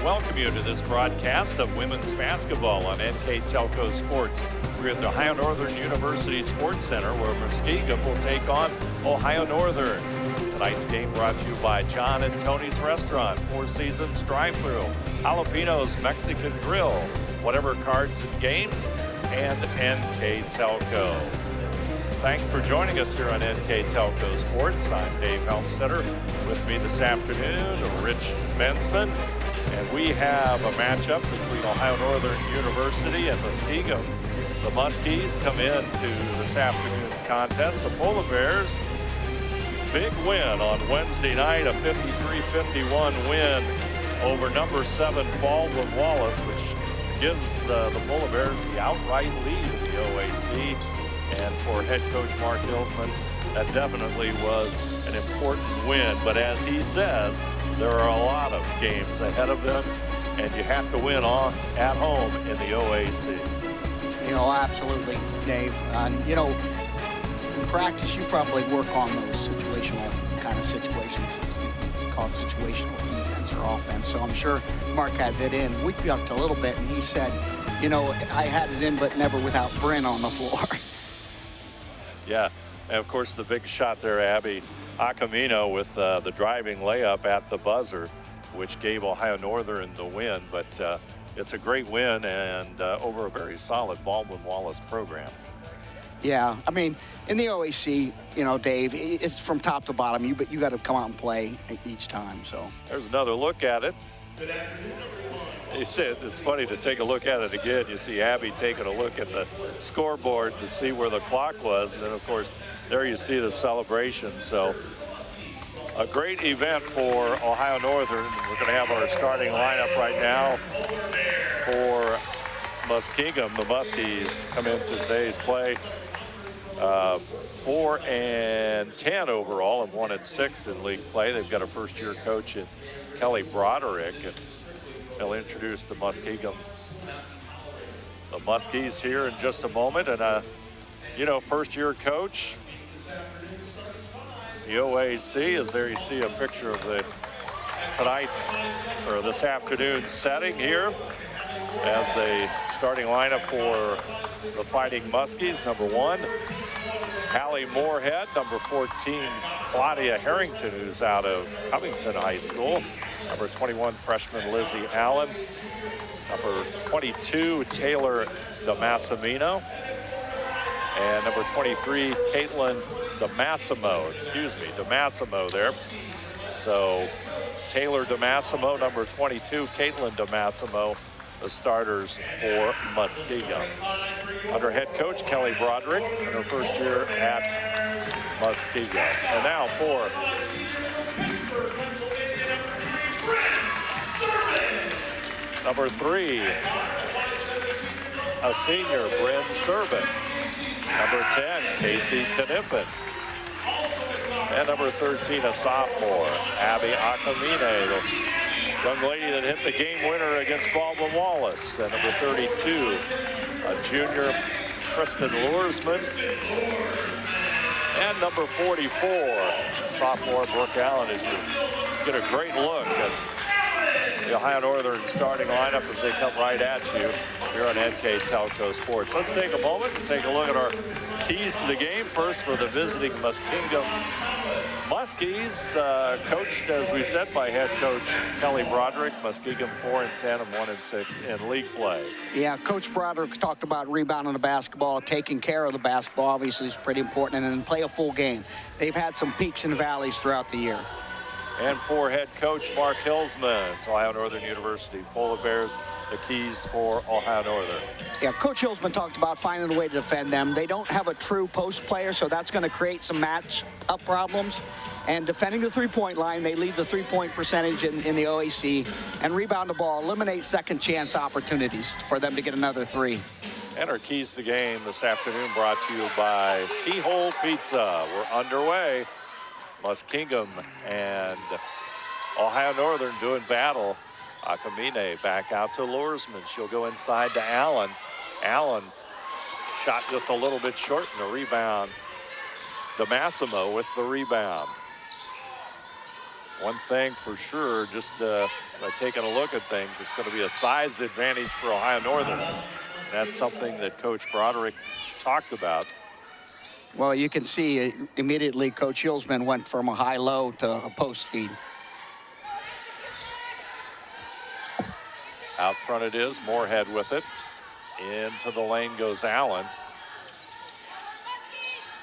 welcome you to this broadcast of women's basketball on NKTelco Sports. We're at the Ohio Northern University Sports Center where Muskingum will take on Ohio Northern. Tonight's game brought to you by John and Tony's Restaurant, Four Seasons Drive-Thru, Jalapeno's Mexican Grill, Whatever Cards and Games, and NKTelco. Thanks for joining us here on NKTelco Sports. I'm Dave Helmstetter. With me this afternoon, Rich Mensman. And we have a matchup between Ohio Northern University and Muskingum. The Muskies come into this afternoon's contest. The Polar Bears, big win on Wednesday night, a 53-51 win over number 7 Baldwin Wallace, which gives the Polar Bears the outright lead in the OAC. And for head coach Mark Hillsman, that definitely was an important win. But as he says, there are a lot of games ahead of them, and you have to win at home in the OAC. You know, absolutely, Dave. You know, in practice, you probably work on those situational kind of situations. It's called situational defense or offense. So I'm sure Mark had that in. We upped a little bit, and he said, you know, I had it in, but never without Bryn on the floor. Yeah, and of course the big shot there, Abby Acamino, with the driving layup at the buzzer, which gave Ohio Northern the win. But it's a great win and over a very solid Baldwin Wallace program. Yeah, I mean, in the OAC, you know, Dave, it's from top to bottom. But you got to come out and play each time. So there's another look at it. Good afternoon, everyone. It's funny to take a look at it again. You see Abby taking a look at the scoreboard to see where the clock was. And then, of course, there you see the celebration. So a great event for Ohio Northern. We're going to have our starting lineup right now for Muskingum. The Muskies come into today's play 4-10 overall and 1-6 in league play. They've got a first-year coach in Kelly Broderick. And they'll introduce the Muskingum, the Muskies here in just a moment. And, you know, first-year coach, the OAC is there. You see a picture of this afternoon's setting here as the starting lineup for the Fighting Muskies. Number 1, Hallie Moorhead. Number 14, Claudia Harrington, who's out of Covington High School. Number 21, freshman Lizzie Allen. Number 22, Taylor DeMassimino. And number 23, Caitlin DeMassimo there. So Taylor DeMassimo, number 22, Caitlin DeMassimo, the starters for Muskingum. Under head coach Kelly Broderick in her first year at Muskingum. And now for number 3, a senior, Bryn Servin. Number 10, Casey Knippen. And number 13, a sophomore, Abby Acamine, the young lady that hit the game winner against Baldwin Wallace. And number 32, a junior, Kristen Luersman. And number 44, sophomore, Brooke Allen. As you get a great look at the Ohio Northern starting lineup as they come right at you here on NKTelco Sports. Let's take a moment and take a look at our keys to the game. First, for the visiting Muskingum Muskies, coached, as we said, by head coach Kelly Broderick. Muskingum 4-10 and 1-6 in league play. Yeah, Coach Broderick talked about rebounding the basketball, taking care of the basketball, obviously is pretty important, and then play a full game. They've had some peaks and valleys throughout the year. And for head coach Mark Hillsman, it's Ohio Northern University Polar Bears, the keys for Ohio Northern. Yeah, Coach Hillsman talked about finding a way to defend them. They don't have a true post player, so that's going to create some match-up problems. And defending the three-point line, they lead the three-point percentage in the OAC. And rebound the ball, eliminate second-chance opportunities for them to get another 3. And our keys to the game this afternoon brought to you by Keyhole Pizza. We're underway. Muskingum and Ohio Northern doing battle. Acamine back out to Luersman. She'll go inside to Allen. Allen shot just a little bit short in the rebound. DeMassimo with the rebound. One thing for sure, just by taking a look at things, it's going to be a size advantage for Ohio Northern. And that's something that Coach Broderick talked about. Well, you can see immediately Coach Hillsman went from a high-low to a post feed. Out front it is, Moorhead with it. Into the lane goes Allen.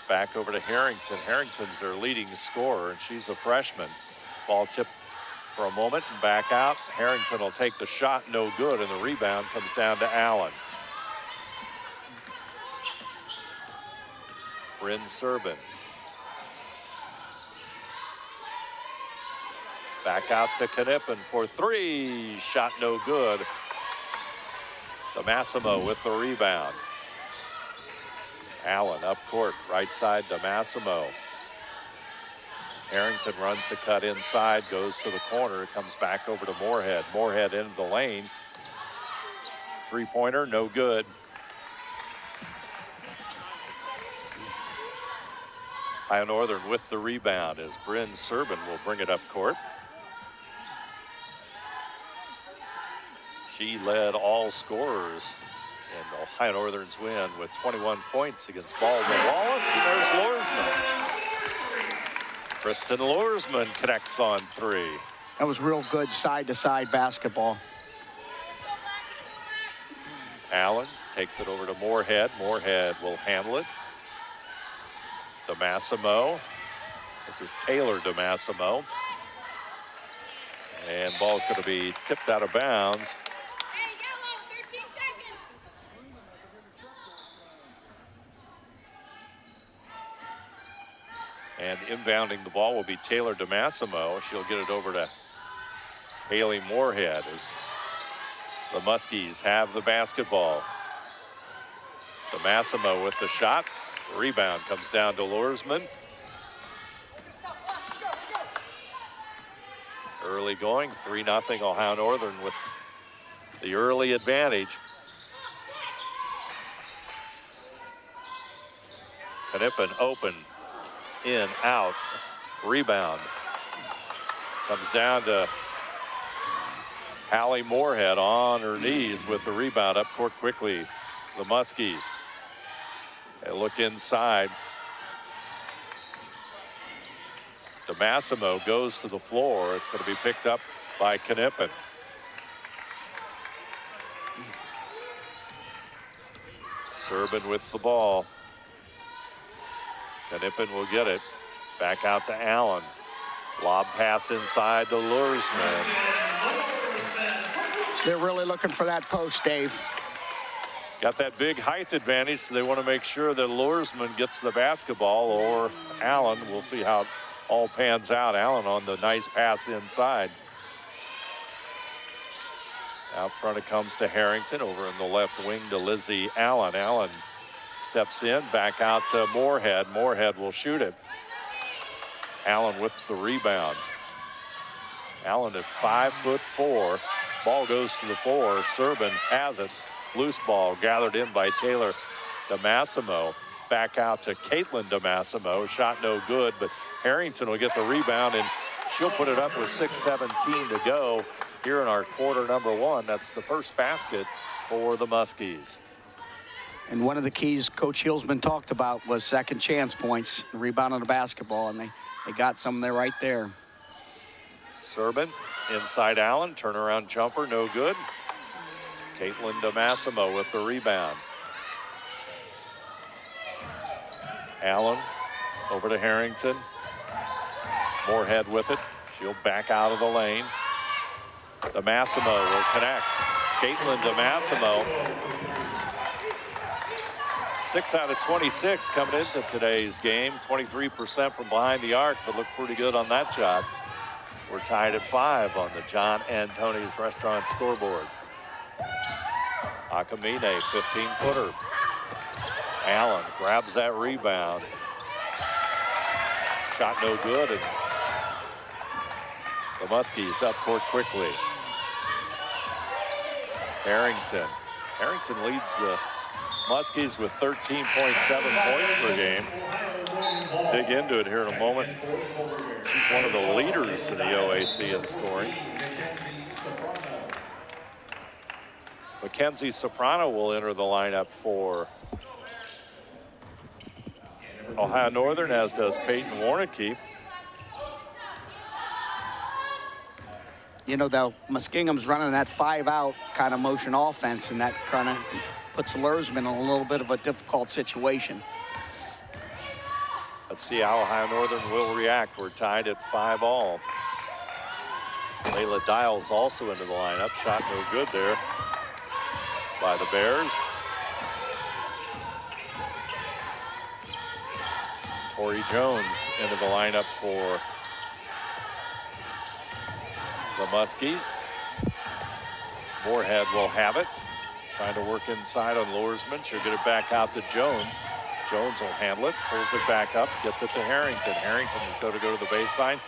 Back over to Harrington. Harrington's their leading scorer, and she's a freshman. Ball tipped for a moment and back out. Harrington will take the shot, no good, and the rebound comes down to Allen. Bryn Serbin. Back out to Knippen for three. Shot no good. DeMassimo with the rebound. Allen up court, right side DeMassimo. Harrington runs the cut inside, goes to the corner. It comes back over to Moorhead. Moorhead into the lane. Three-pointer, no good. Ohio Northern with the rebound as Bryn Serbin will bring it up court. She led all scorers in Ohio Northern's win with 21 points against Baldwin Wallace. And there's Loersman. Kristen Loersman connects on three. That was real good side-to-side basketball. Allen takes it over to Moorhead. Moorhead will handle it. DeMassimo. This is Taylor DeMassimo. And ball's going to be tipped out of bounds. And inbounding the ball will be Taylor DeMassimo. She'll get it over to Haley Moorhead as the Muskies have the basketball. DeMassimo with the shot. Rebound comes down to Loersman. Early going, 3-0 Ohio Northern with the early advantage. Knippen open. In, out, rebound. Comes down to Hallie Moorhead on her knees with the rebound up court quickly. The Muskies. They look inside. DeMassimo goes to the floor. It's going to be picked up by Knippen. Serbin with the ball. Knippen will get it. Back out to Allen. Lob pass inside to Loersman. They're really looking for that post, Dave. Got that big height advantage, so they want to make sure that Loersman gets the basketball, or Allen. We'll see how it all pans out. Allen on the nice pass inside. Out front it comes to Harrington. Over in the left wing to Lizzie Allen. Allen steps in, back out to Moorhead. Moorhead will shoot it. Allen with the rebound. Allen at 5'4". Ball goes to the floor. Serbin has it. Loose ball gathered in by Taylor DeMassimo. Back out to Caitlin DeMassimo. Shot no good, but Harrington will get the rebound, and she'll put it up with 6:17 to go here in our quarter number one. That's the first basket for the Muskies. And one of the keys Coach Hillsman talked about was second chance points, rebound on the basketball, and they got some there right there. Serbin inside Allen, turnaround jumper, no good. Caitlin DeMassimo with the rebound. Allen over to Harrington. Moorhead with it. She'll back out of the lane. DeMassimo will connect. Caitlin DeMassimo. 6 out of 26 coming into today's game. 23% from behind the arc, but looked pretty good on that shot. We're tied at 5 on the John Antoni's Restaurant scoreboard. Akamine, 15-footer. Allen grabs that rebound. Shot no good, and the Muskies up court quickly. Harrington. Harrington leads the Muskies with 13.7 points per game. dig into it here in a moment. She's one of the leaders in the OAC in scoring. Mackenzie Soprano will enter the lineup for Ohio Northern, as does Peyton Warnicki. You know, though, Muskingum's running that 5-out kind of motion offense, and that kind of puts Lursman in a little bit of a difficult situation. Let's see how Ohio Northern will react. We're tied at 5-all. Layla Dials also into the lineup. Shot no good there by the Bears. Tori Jones into the lineup for the Muskies. Moorhead will have it. Trying to work inside on Lursman. She'll get it back out to Jones. Jones will handle it, pulls it back up, gets it to Harrington. Harrington will go to the baseline.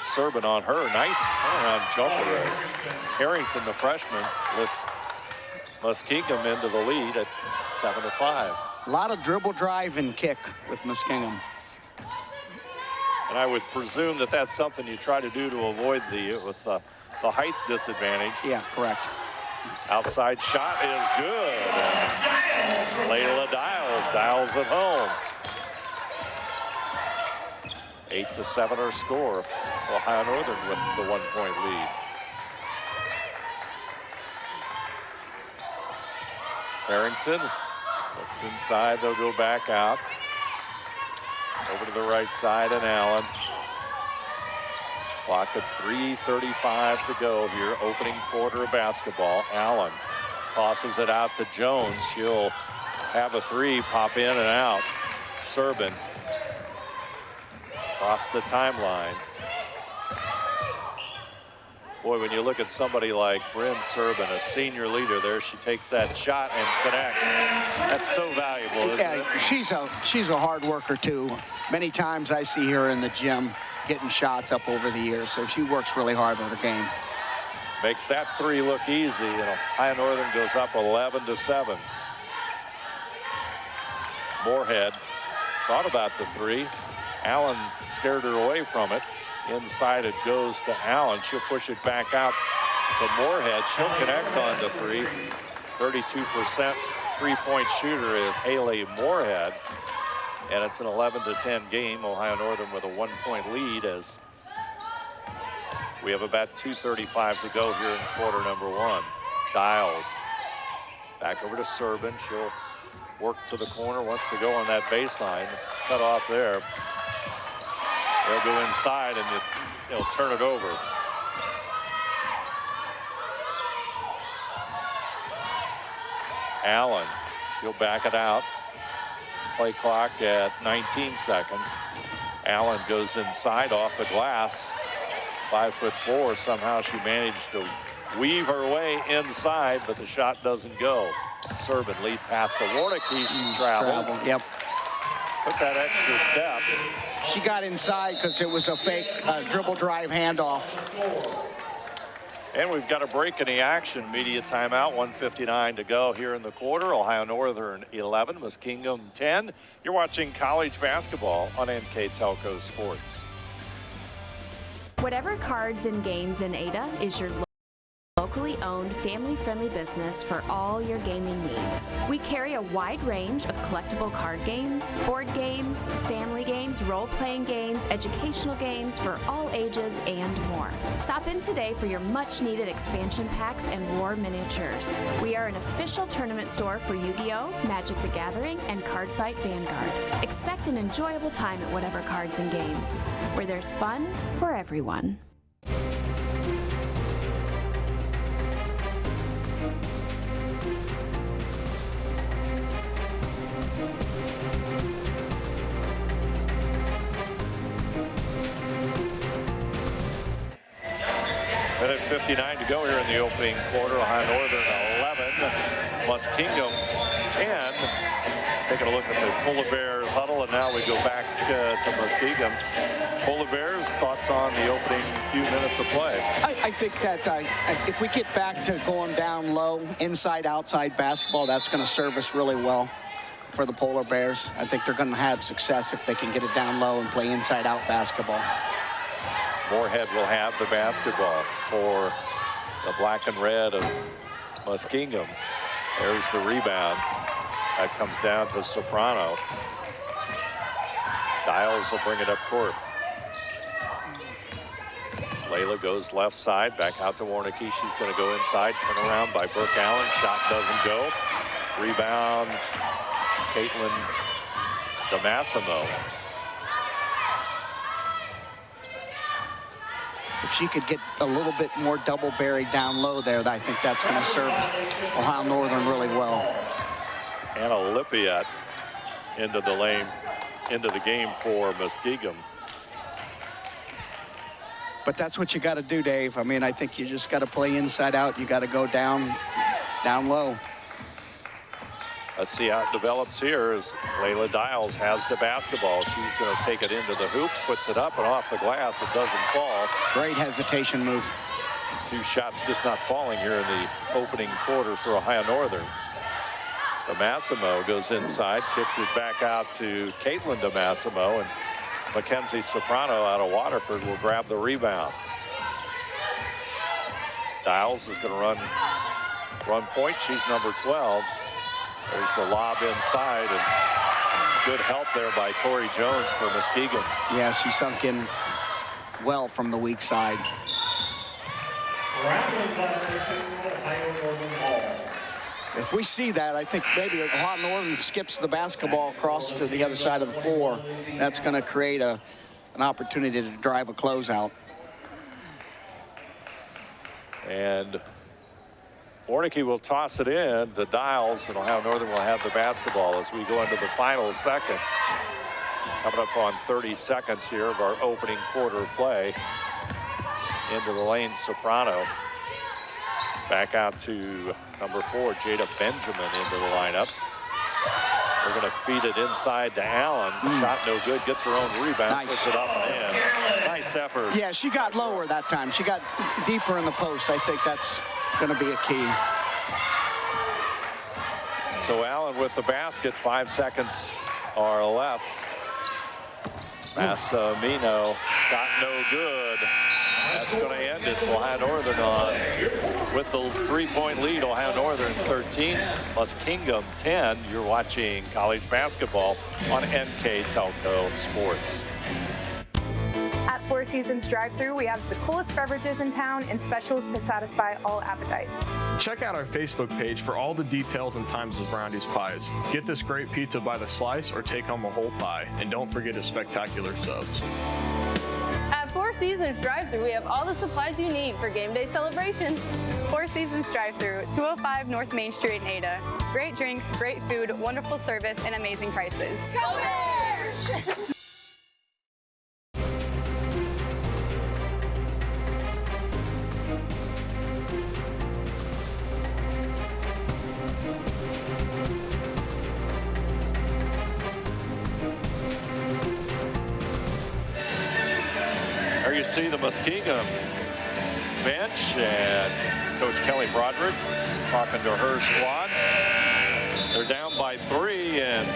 Serban on her. Nice turnaround jumper as Harrington, the freshman, lifts Muskingum into the lead at 7-5. A lot of dribble, drive, and kick with Muskingum. And I would presume that that's something you try to do to avoid the height disadvantage. Yeah, correct. Outside shot is good. And Layla Dials at home. 8-7 our score. Ohio Northern with the 1-point lead. Harrington looks inside, they'll go back out. Over to the right side, and Allen. Clock at 3:35 to go here, opening quarter of basketball. Allen tosses it out to Jones. She'll have a three, pop in and out. Serban across the timeline. Boy, when you look at somebody like Bryn Serban, a senior leader there, she takes that shot and connects. That's so valuable, isn't it? She's a hard worker too. Many times I see her in the gym getting shots up over the years, so she works really hard on her game. Makes that three look easy, and Ohio Northern goes up 11-7. Moorhead thought about the three. Allen scared her away from it. Inside it goes to Allen. She'll push it back out to Moorhead. She'll connect on the three. 32% three-point shooter is Haley Moorhead. And it's an 11-10 game. Ohio Northern with a 1-point lead as we have about 2:35 to go here in quarter number one. Dials back over to Serban. She'll work to the corner, wants to go on that baseline. Cut off there. They'll go inside and they'll turn it over. Allen, she'll back it out. Play clock at 19 seconds. Allen goes inside off the glass. 5'4". Somehow she managed to weave her way inside, but the shot doesn't go. Serban lead pass to Warnicki. She traveled. Yep. Took that extra step. She got inside because it was a fake dribble drive handoff. And we've got a break in the action. Media timeout, 1:59 to go here in the quarter. Ohio Northern 11, Muskingum 10. You're watching college basketball on NKTelco Sports. Whatever Cards and Games in Ada is your locally owned, family-friendly business for all your gaming needs. We carry a wide range of collectible card games, board games, family games, role-playing games, educational games for all ages, and more. Stop in today for your much-needed expansion packs and war miniatures. We are an official tournament store for Yu-Gi-Oh!, Magic the Gathering, and Cardfight Vanguard. Expect an enjoyable time at Whatever Cards and Games, where there's fun for everyone. Minute 59 to go here in the opening quarter. Ohio Northern 11, Muskingum 10. Taking a look at the Polar Bears huddle, and now we go back to Muskingum. Polar Bears, thoughts on the opening few minutes of play? I think that if we get back to going down low, inside-outside basketball, that's going to serve us really well. for the Polar Bears. I think they're going to have success if they can get it down low and play inside-out basketball. Moorhead will have the basketball for the black and red of Muskingum. There's the rebound. That comes down to Soprano. Dials will bring it up court. Layla goes left side, back out to Warnicki. She's going to go inside, turn around by Brooke Allen. Shot doesn't go. Rebound, Caitlin DeMassimo. If she could get a little bit more double buried down low there, I think that's going to serve Ohio Northern really well. Anna Lippiat into the lane, into the game for Muskingum. But that's what you got to do, Dave. I mean, I think you just got to play inside out. You got to go down low. Let's see how it develops here as Layla Dials has the basketball. She's going to take it into the hoop, puts it up and off the glass. It doesn't fall. Great hesitation move. A few shots just not falling here in the opening quarter for Ohio Northern. DeMassimo goes inside, kicks it back out to Caitlin DeMassimo, and Mackenzie Soprano out of Waterford will grab the rebound. Dials is going to run point. She's number 12. There's the lob inside, and good help there by Tori Jones for Muskingum. Yeah, she sunk in well from the weak side. If we see that, I think maybe Ohio Northern skips the basketball across to the other side of the floor. That's going to create an opportunity to drive a closeout. And Warnicki will toss it in to Dials, and Ohio Northern will have the basketball as we go into the final seconds. Coming up on 30 seconds here of our opening quarter play. Into the lane, Soprano. Back out to number 4, Jada Benjamin into the lineup. We're going to feed it inside to Allen. Shot no good, gets her own rebound, Nice. puts it up and in. Nice effort. Yeah, she got lower that time. She got deeper in the post. I think that's going to be a key. So Allen with the basket, 5 seconds are left. Massimino got no good. That's going to end it. So Ohio Northern on with the 3-point lead. Ohio Northern 13, Muskingum 10. You're watching college basketball on NKTelco Sports. At Four Seasons drive-thru, we have the coolest beverages in town and specials to satisfy all appetites. Check out our Facebook page for all the details and times of Browndy's Pies. Get this great pizza by the slice or take home a whole pie. And don't forget his spectacular subs. At Four Seasons drive-thru, we have all the supplies you need for game day celebrations. Four Seasons drive-thru, 205 North Main Street in Ada. Great drinks, great food, wonderful service, and amazing prices. Go Bears! There you see the Muskingum bench and Coach Kelly Broderick talking to her squad. They're down by 3, and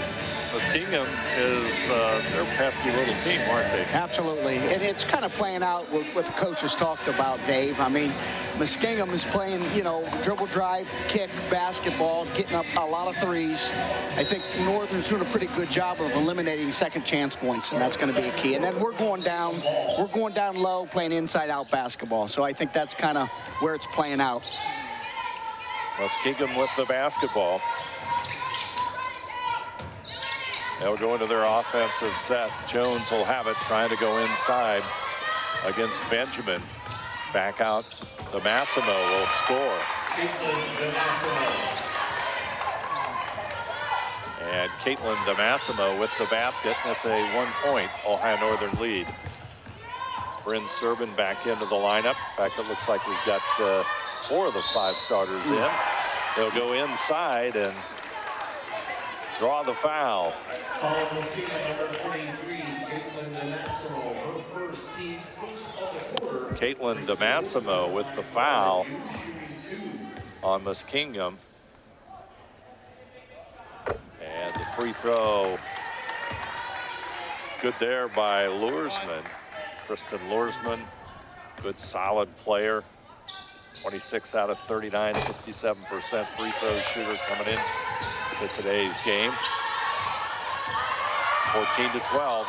Muskingum is they're a pesky little team, aren't they? Absolutely. And it's kind of playing out with what the coaches talked about, Dave. I mean, Muskingum is playing, you know, dribble, drive, kick, basketball, getting up a lot of threes. I think Northern's doing a pretty good job of eliminating second chance points, and that's going to be a key. And then we're going down low, playing inside-out basketball. So I think that's kind of where it's playing out. Muskingum with the basketball. They'll go into their offensive set. Jones will have it, trying to go inside against Benjamin. Back out, DeMassimo will score. And Caitlin DeMassimo with the basket. That's a 1-point Ohio Northern lead. Bryn Serban back into the lineup. In fact, it looks like we've got 4 of the 5 starters in. They'll go inside and draw the foul. Caitlin DeMassimo with the foul on Muskingum. And the free throw. Good there by Luersman. Kristen Luersman, good solid player. 26 out of 39, 67% free throw shooter coming in to today's game. 14-12,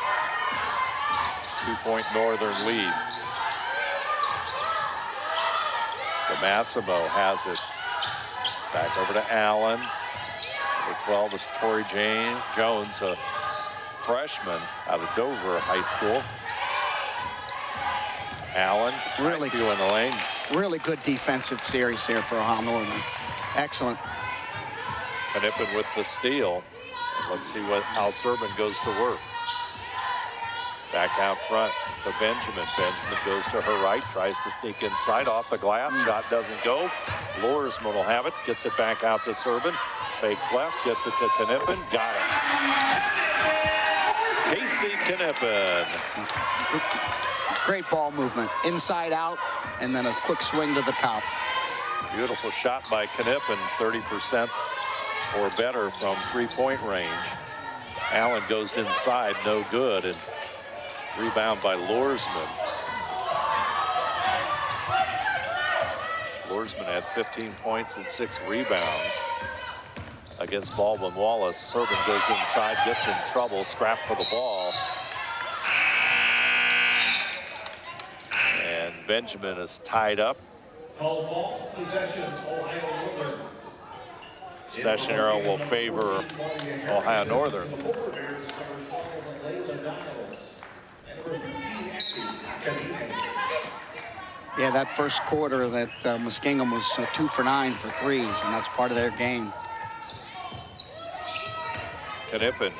2-point Northern lead. DeMassimo has it. Back over to Allen. For 12 is Tori Jones, a freshman out of Dover High School. Allen Really tries to in the lane. Really good defensive series here for Ohio Northern. Excellent. Knippen with the steal. And let's see what Al Serban goes to work. Back out front to Benjamin. Benjamin goes to her right, tries to sneak inside off the glass. Shot doesn't go. Luersman will have it, gets it back out to Serban. Fakes left, gets it to Knippen. Got it. Casey Knippen. Great ball movement. Inside out, and then a quick swing to the top. Beautiful shot by Knippen, 30% or better from three-point range. Allen goes inside, no good, and rebound by Luersman. Luersman had 15 points and 6 rebounds against Baldwin Wallace. Serban goes inside, gets in trouble, scrap for the ball. And Benjamin is tied up. Ball possession, Ohio Northern. Possession arrow will favor Ohio Northern. Yeah, that first quarter that Muskingum was 2 for 9 for threes, and that's part of their game. Knippen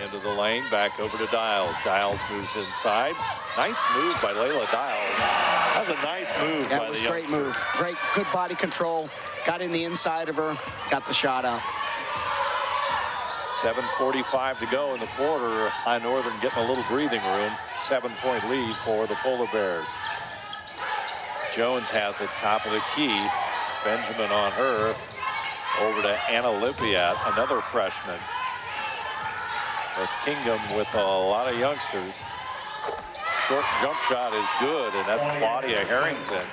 into the lane, back over to Dials. Dials moves inside. Nice move by Layla Dials. That was a nice move by the youngster. That was a great move. Great, good body control. Got in the inside of her, got the shot out. 7:45 to go in the quarter. High Northern getting a little breathing room. 7-point lead for the Polar Bears. Jones has it top of the key. Benjamin on her. Over to Anna Lippiat, another freshman. Muskingum with a lot of youngsters. Short jump shot is good, and that's Claudia Harrington.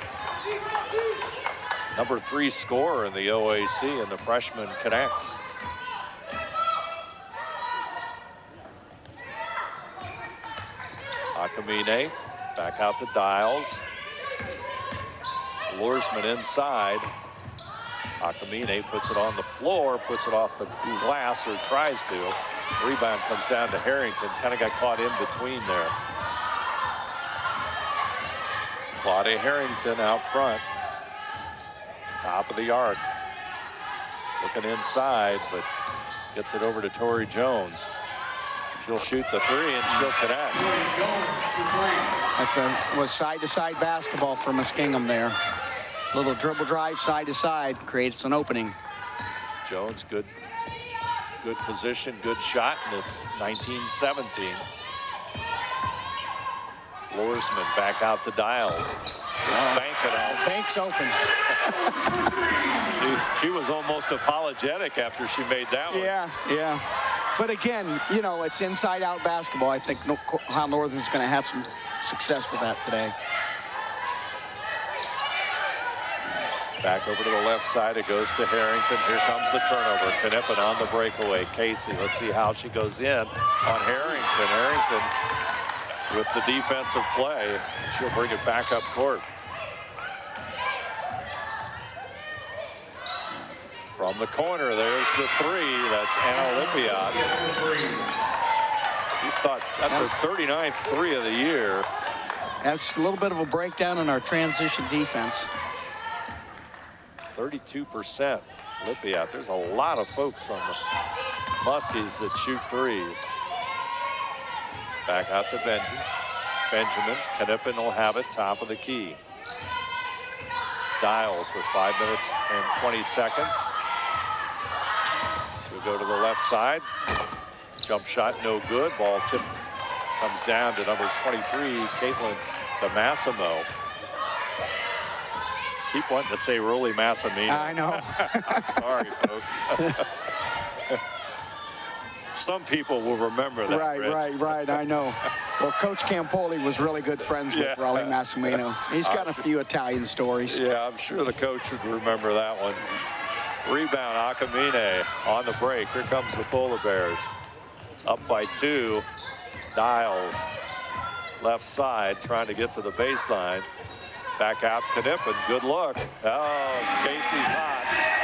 Number 3 scorer in the OAC, and the freshman connects. Akamine back out to Dials. Luersman inside. Akamine puts it on the floor, puts it off the glass, or tries to. Rebound comes down to Harrington. Kind of got caught in between there. Claudia Harrington out front. Top of the arc. Looking inside, but gets it over to Tori Jones. She'll shoot the 3 and she'll connect. That was side-to-side basketball for Muskingum there. Little dribble drive side-to-side creates an opening. Jones, good position, good shot, and it's 19-17. Luersman back out to Dials. Bank it out. Bank's open. She was almost apologetic after she made that one. Yeah. But again, you know, it's inside-out basketball. I think Ohio Northern's going to have some success with that today. Back over to the left side, it goes to Harrington. Here comes the turnover. Knippen on the breakaway. Casey, let's see how she goes in on Harrington. Harrington with the defensive play. She'll bring it back up court. From the corner, there's the 3. That's Anna Lippiat. That's her 39th 3 of the year. That's a little bit of a breakdown in our transition defense. 32% Lippiat. There's a lot of folks on the Muskies that shoot 3s. Back out to Benjamin. Knippen will have it top of the key. Dials with 5 minutes and 20 seconds. She'll go to the left side. Jump shot no good. Ball tip comes down to number 23, Caitlin DeMassimo. Keep wanting to say Rolly Massimino. I know. I'm sorry, folks. some people will remember that. Right. I know. Well, Coach Campoli was really good friends with Raleigh Massimino. He's got a few Italian stories. Yeah, I'm sure the coach would remember that one. Rebound, Akamine on the break. Here comes the Polar Bears. Up by 2. Dials, left side, trying to get to the baseline. Back out, Knippen. Good look. Oh, Casey's hot.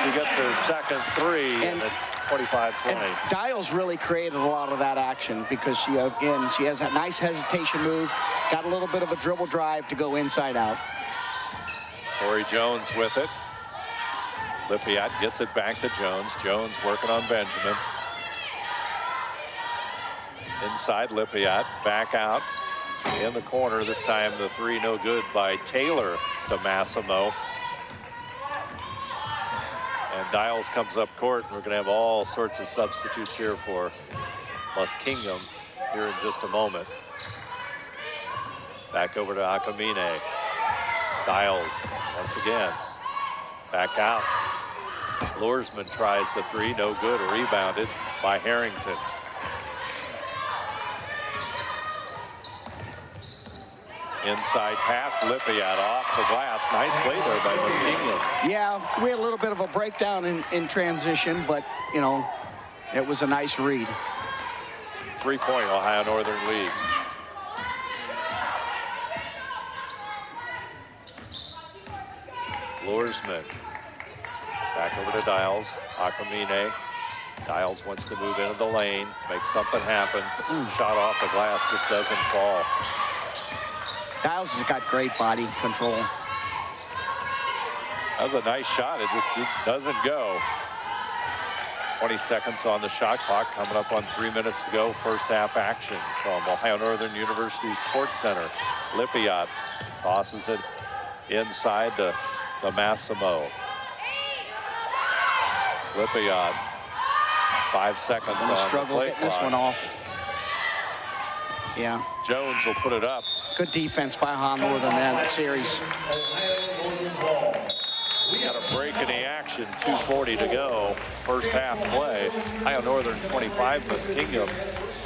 She gets her second 3, and it's 25-20. Dials really created a lot of that action because she has that nice hesitation move, got a little bit of a dribble drive to go inside out. Tori Jones with it. Lippiat gets it back to Jones. Jones working on Benjamin. Inside Lippiat, back out in the corner. This time the 3 no good by Taylor to Massimo. And Dials comes up court, and we're going to have all sorts of substitutes here for Muskingum here in just a moment. Back over to Akamine. Dials once again. Back out. Lursman tries the 3, no good, rebounded by Harrington. Inside pass, Lippiat off the glass. Nice play there by Muskingum. Yeah, we had a little bit of a breakdown in transition, but, you know, it was a nice read. 3-point Ohio Northern lead. Lursman. Back over to Dials. Akamine. Dials wants to move into the lane, make something happen. Shot off the glass, just doesn't fall. Dials has got great body control. That was a nice shot. It just doesn't go. 20 seconds on the shot clock, coming up on 3 minutes to go. First half action from Ohio Northern University Sports Center. Lippiat tosses it inside to Massimo. Lippiat, 5 seconds on struggle the play getting this clock. one off. Yeah. Jones will put it up. Good defense by Ohio Northern in that series. We got a break in the action, 2:40 to go. First half play. Ohio Northern 25, Muskingum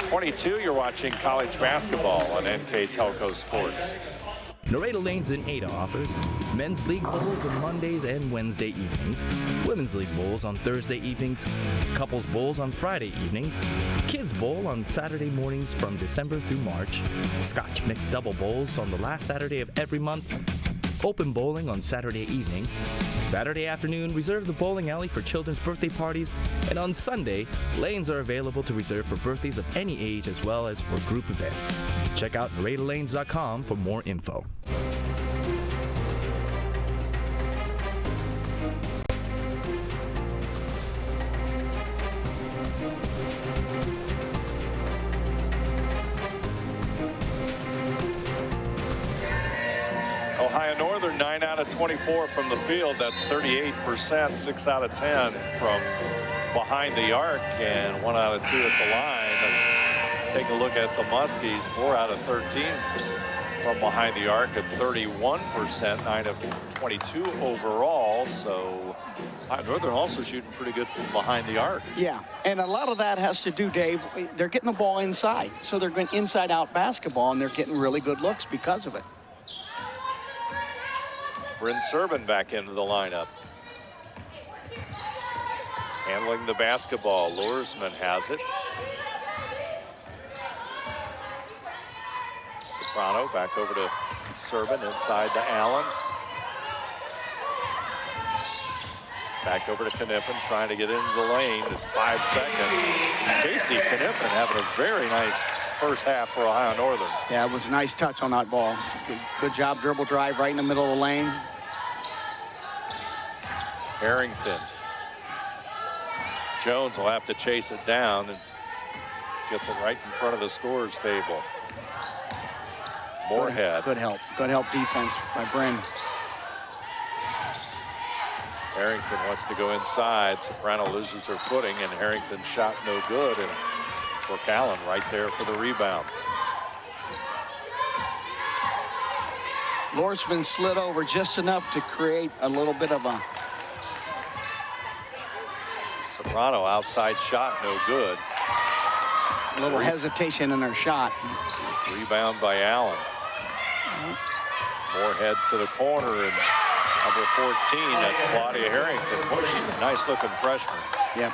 22. You're watching college basketball on NKTelco Sports. Nareda Lanes in Ada offers men's league bowls on Mondays and Wednesday evenings, women's league bowls on Thursday evenings, couples bowls on Friday evenings, kids bowl on Saturday mornings from December through March, Scotch mixed double bowls on the last Saturday of every month, open bowling on Saturday evening, Saturday afternoon reserve the bowling alley for children's birthday parties, and on Sunday, lanes are available to reserve for birthdays of any age as well as for group events. Check out NaredaLanes.com for more info. Ohio Northern 9 out of 24 from the field. That's 38%, 6 out of 10 from behind the arc, and 1 out of 2 at the line. Let's take a look at the Muskies. 4 out of 13 from behind the arc at 31%, 9 of 22 overall. So Ohio Northern also shooting pretty good from behind the arc. Yeah, and a lot of that has to do, Dave, they're getting the ball inside. So they're going inside-out basketball, and they're getting really good looks because of it. Bryn Serban back into the lineup. Handling the basketball. Lursman has it. Soprano back over to Serban, inside to Allen. Back over to Knippen, trying to get into the lane in 5 seconds. Casey Knippen having a very nice first half for Ohio Northern. Yeah, it was a nice touch on that ball. Good job, dribble drive right in the middle of the lane. Harrington. Jones will have to chase it down and gets it right in front of the scorer's table. Moorhead. Good help defense by Bryn. Harrington wants to go inside. Soprano loses her footing, and Harrington's shot no good, and Brooke Allen right there for the rebound. Lursman slid over just enough to create a little bit of a Toronto outside shot, no good. A little hesitation in her shot. Rebound by Allen. Moorhead to the corner, and number 14, that's Claudia Harrington. Boy, she's a nice looking freshman. Yep.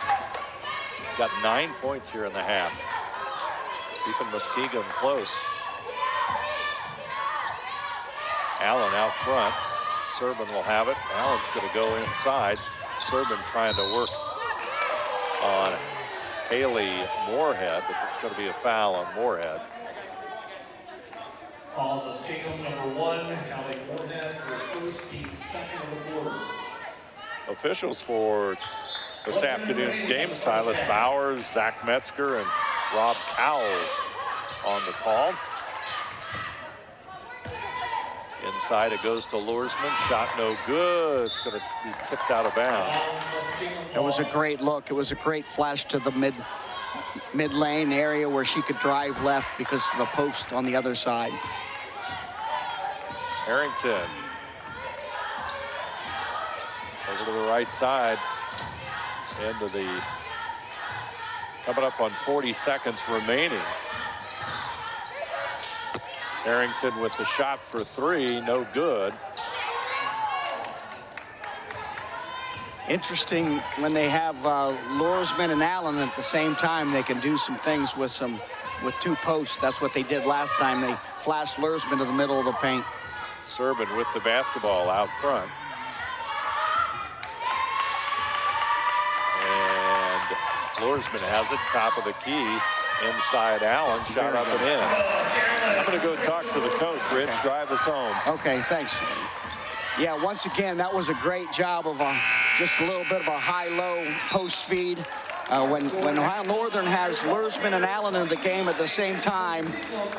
Got 9 points here in the half. Keeping Muskingum close. Allen out front. Serban will have it. Allen's going to go inside. Serban trying to work on Haley Moorhead, but there's going to be a foul on Moorhead. On Muskingum, number 1, Hallie Moorhead, her first, team second of the quarter. Officials for this afternoon's game, Silas Bowers, Zach Metzger, and Rob Cowles on the call. Inside it goes to Luersman. Shot no good. It's going to be tipped out of bounds. It was a great look. It was a great flash to the mid lane area where she could drive left because of the post on the other side. Harrington over to the right side. Into the, coming up on 40 seconds remaining. Harrington with the shot for 3, no good. Interesting when they have Luersman and Allen at the same time, they can do some things with 2 posts. That's what they did last time. They flashed Luersman to the middle of the paint. Serban with the basketball out front. And Luersman has it, top of the key. Inside Allen, shot up and in. I'm going to go talk to the coach. Rich, drive us home. Okay, thanks. Yeah, once again, that was a great job of just a little bit of a high-low post feed. When Ohio Northern has Luersman and Allen in the game at the same time,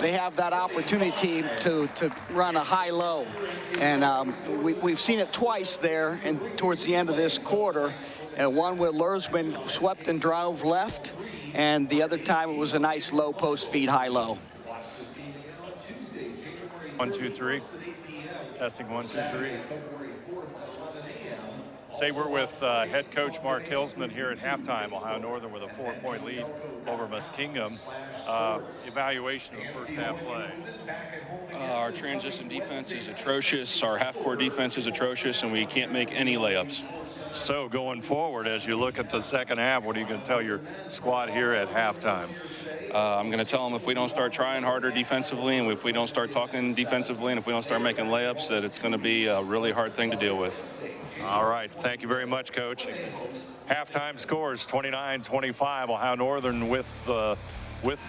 they have that opportunity to run a high-low. And we've seen it twice there and towards the end of this quarter. One where Luersman swept and drove left, and the other time it was a nice low post feed, high-low. 1, 2, 3. Testing 1, 2, 3. Say we're with head coach Mark Hilsman here at halftime. Ohio Northern with a 4-point lead over Muskingum. Evaluation of the first half play. Our transition defense is atrocious. Our half-court defense is atrocious, and we can't make any layups. So going forward, as you look at the second half, what are you going to tell your squad here at halftime? I'm going to tell them if we don't start trying harder defensively, and if we don't start talking defensively, and if we don't start making layups, that it's going to be a really hard thing to deal with. All right. Thank you very much, Coach. Halftime scores 29-25. Ohio Northern with the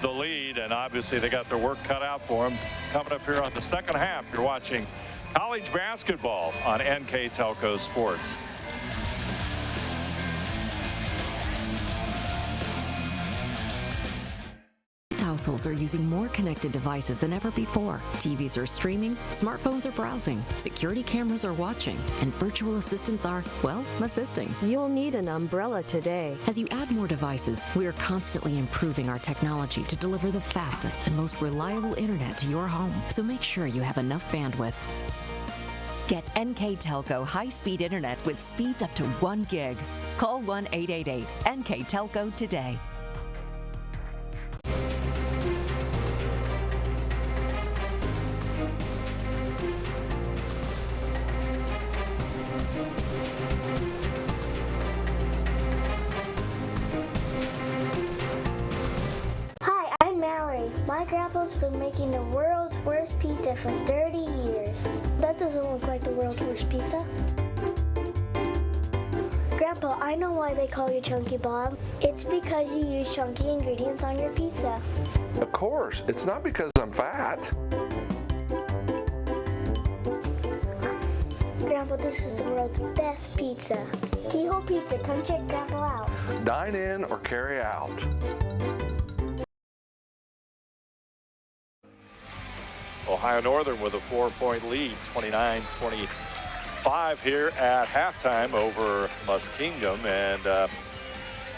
lead, and obviously they got their work cut out for them. Coming up here on the second half, you're watching college basketball on NKTelco Sports. Households are using more connected devices than ever before. TVs are streaming, smartphones are browsing, security cameras are watching, and virtual assistants are, well, assisting. You'll need an umbrella today. As you add more devices, we are constantly improving our technology to deliver the fastest and most reliable internet to your home. So make sure you have enough bandwidth. Get NKTelco high-speed internet with speeds up to 1 gig. Call 1-888-NKTelco today. My grandpa's been making the world's worst pizza for 30 years. That doesn't look like the world's worst pizza. Grandpa, I know why they call you Chunky Bob. It's because you use chunky ingredients on your pizza. Of course, it's not because I'm fat. Grandpa, this is the world's best pizza. Keyhole Pizza, come check Grandpa out. Dine in or carry out. Ohio Northern with a 4-point lead, 29-25 here at halftime over Muskingum. And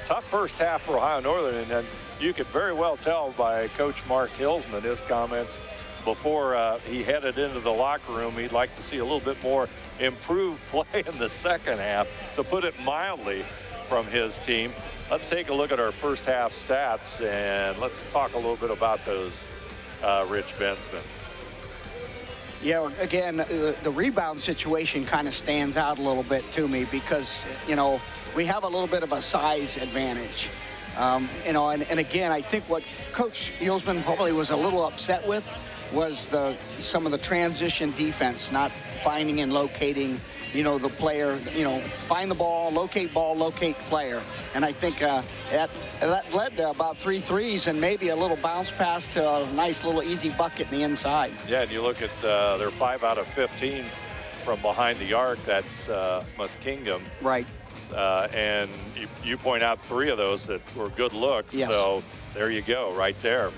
tough first half for Ohio Northern. And you could very well tell by Coach Mark Hilsman, his comments before he headed into the locker room, he'd like to see a little bit more improved play in the second half, to put it mildly. from his team. Let's take a look at our first half stats, and let's talk a little bit about those, Rich Bensman. Yeah, again, the rebound situation kind of stands out a little bit to me because, you know, we have a little bit of a size advantage. You know, and again, I think what Coach Yulesman probably was a little upset with was some of the transition defense, not finding and locating, you know, the player, you know, find the ball, locate player. And I think that led to about 3 threes and maybe a little bounce pass to a nice little easy bucket in the inside. Yeah, and you look at they're 5 out of 15 from behind the arc. That's Muskingum. Right. And you point out 3 of those that were good looks. Yes. So there you go, right there.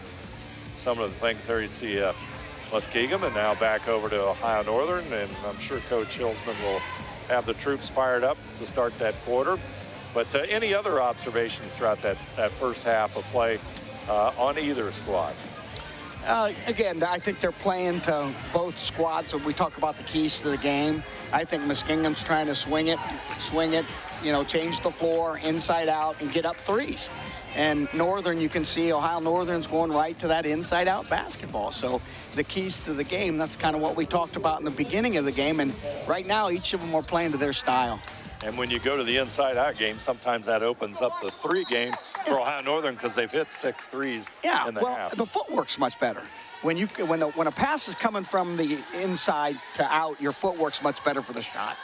Some of the things there you see Muskingum, and now back over to Ohio Northern, and I'm sure Coach Hillsman will have the troops fired up to start that quarter. But any other observations throughout that first half of play on either squad? Again, I think they're playing to both squads. When we talk about the keys to the game, I think Muskingum's trying to swing it, you know, change the floor inside out and get up threes. And Northern, you can see Ohio Northern's going right to that inside-out basketball. So the keys to the game, that's kind of what we talked about in the beginning of the game. And right now, each of them are playing to their style. And when you go to the inside-out game, sometimes that opens up the 3 game for Ohio Northern because they've hit 6 threes in the half. The footwork's much better. When a pass is coming from the inside to out, your footwork's much better for the shot.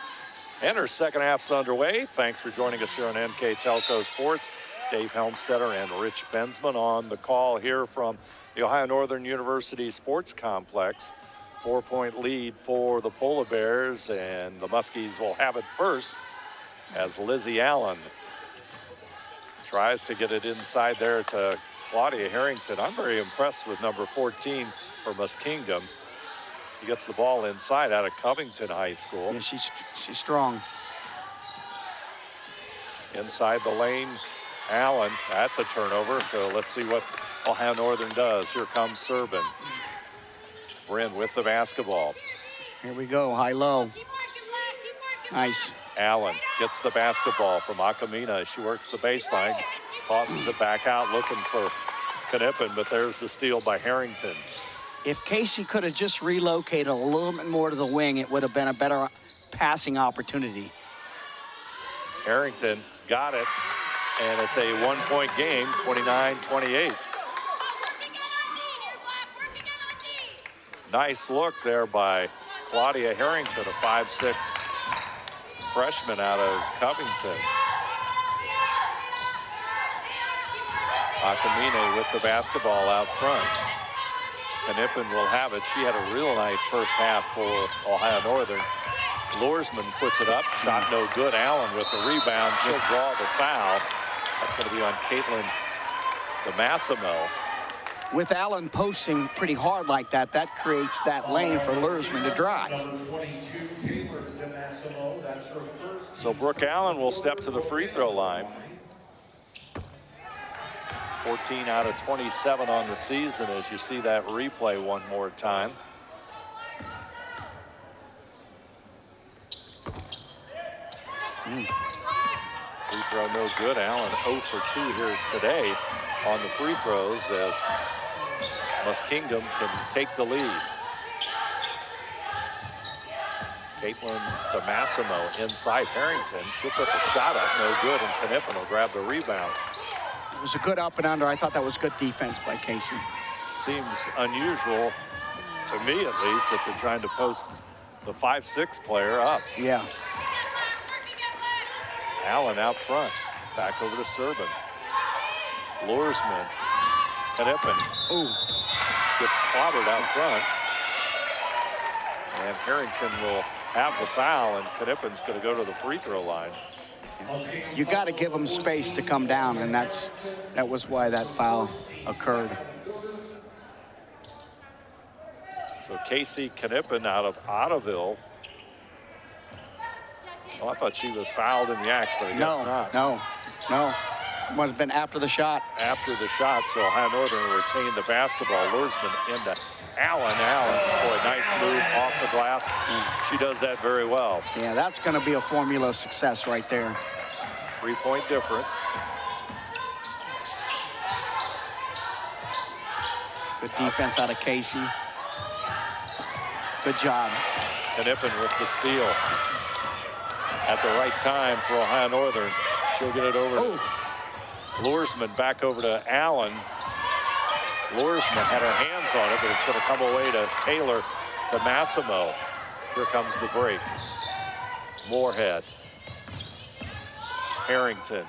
And our second half's underway. Thanks for joining us here on NKTelco Sports. Dave Helmstetter and Rich Bensman on the call here from the Ohio Northern University Sports Complex. 4-point lead for the Polar Bears, and the Muskies will have it first as Lizzie Allen tries to get it inside there to Claudia Harrington. I'm very impressed with number 14 for Muskingum. He gets the ball inside out of Covington High School. Yeah, she's strong. Inside the lane, Allen, that's a turnover, so let's see what Ohio Northern does. Here comes Servin. Bryn with the basketball. Here we go, high-low. Nice. Allen gets the basketball from Akamina. She works the baseline, tosses it back out, looking for Knippen, but there's the steal by Harrington. If Casey could have just relocated a little bit more to the wing, it would have been a better passing opportunity. Harrington got it, and it's a 1-point game, 29-28. Nice look there by Claudia Harrington, a 5'6" freshman out of Covington. Akamine with the basketball out front. Knippen will have it. She had a real nice first half for Ohio Northern. Lursman puts it up. Shot no good. Allen with the rebound. She'll draw the foul. That's going to be on Caitlin DeMassimo. With Allen posting pretty hard like that, that creates that lane for Lursman to drive. So Brooke Allen will step to the free throw line. 14 out of 27 on the season as you see that replay one more time. Free throw no good. Allen 0 for 2 here today on the free throws as Muskingum can take the lead. Caitlin DeMassimo inside Harrington. She'll put the shot up, no good, and Knippen will grab the rebound. It was a good up and under. I thought that was good defense by Casey. Seems unusual, to me at least, that they're trying to post the 5'6" player up. Yeah. Allen out front. Back over to Servin. Lursman. Knippen. Ooh. Gets clobbered out front. And Harrington will have the foul, and Knippen's going to go to the free throw line. You got to give them space to come down, and that was why that foul occurred. So Casey Knippen out of Ottoville. Well, I thought she was fouled in the act, but I guess not. No. Might have been after the shot. After the shot, so Ohio Northern will retain the basketball. Lursman into Allen. Boy, nice move off the glass. She does that very well. Yeah, that's going to be a formula of success right there. 3-point difference. Good defense out of Casey. Good job. Knippen with the steal. At the right time for Ohio Northern. She'll get it over to Luersman, back over to Allen. Luersman had her hands on it, but it's going to come away to Taylor to Massimo. Here comes the break. Moorhead. Harrington.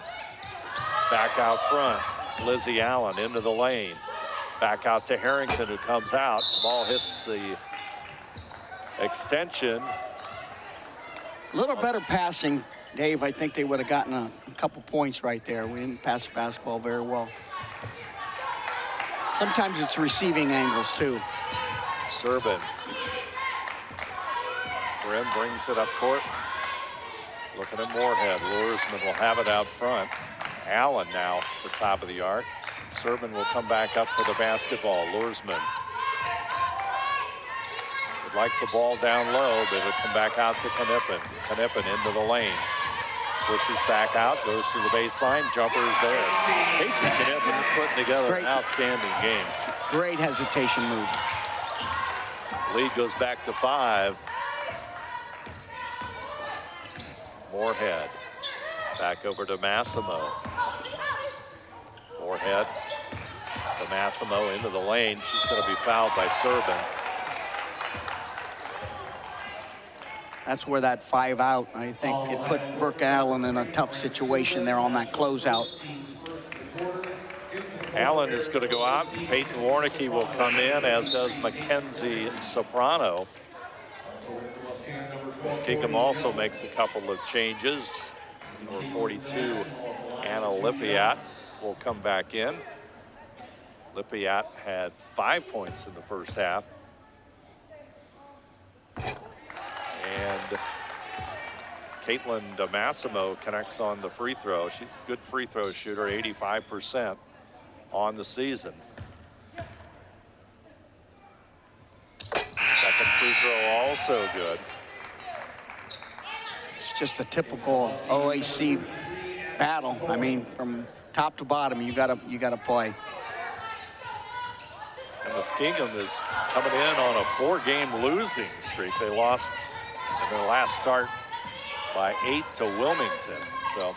Back out front. Lizzie Allen into the lane. Back out to Harrington, who comes out. Ball hits the extension. A little better passing, Dave. I think they would have gotten a couple points right there. We didn't pass the basketball very well. Sometimes it's receiving angles, too. Serban. Brim brings it up court. Looking at Moorhead. Luersman will have it out front. Allen now at the top of the arc. Serban will come back up for the basketball. Luersman would like the ball down low, but it'll come back out to Knippen. Knippen into the lane. Pushes back out, goes to the baseline. Jumper is there. Casey Knippen is putting together an outstanding game. Great hesitation move. Lead goes back to 5. Moorhead. Back over to Massimo. Moorhead to Massimo into the lane. She's going to be fouled by Serban. That's where that 5 out, I think, it put Brooke Allen in a tough situation there on that closeout. Allen is going to go out. Peyton Warnicki will come in, as does Mackenzie Soprano. Muskingum also makes a couple of changes. Number 42, Anna Lippiat will come back in. Lippiat had 5 points in the first half. And Caitlin DeMassimo connects on the free throw. She's a good free throw shooter, 85% on the season. Second free throw also good. It's just a typical OAC battle. I mean, from top to bottom, you gotta play. And Muskingum is coming in on a 4-game losing streak. They lost in their last start by 8 to Wilmington. So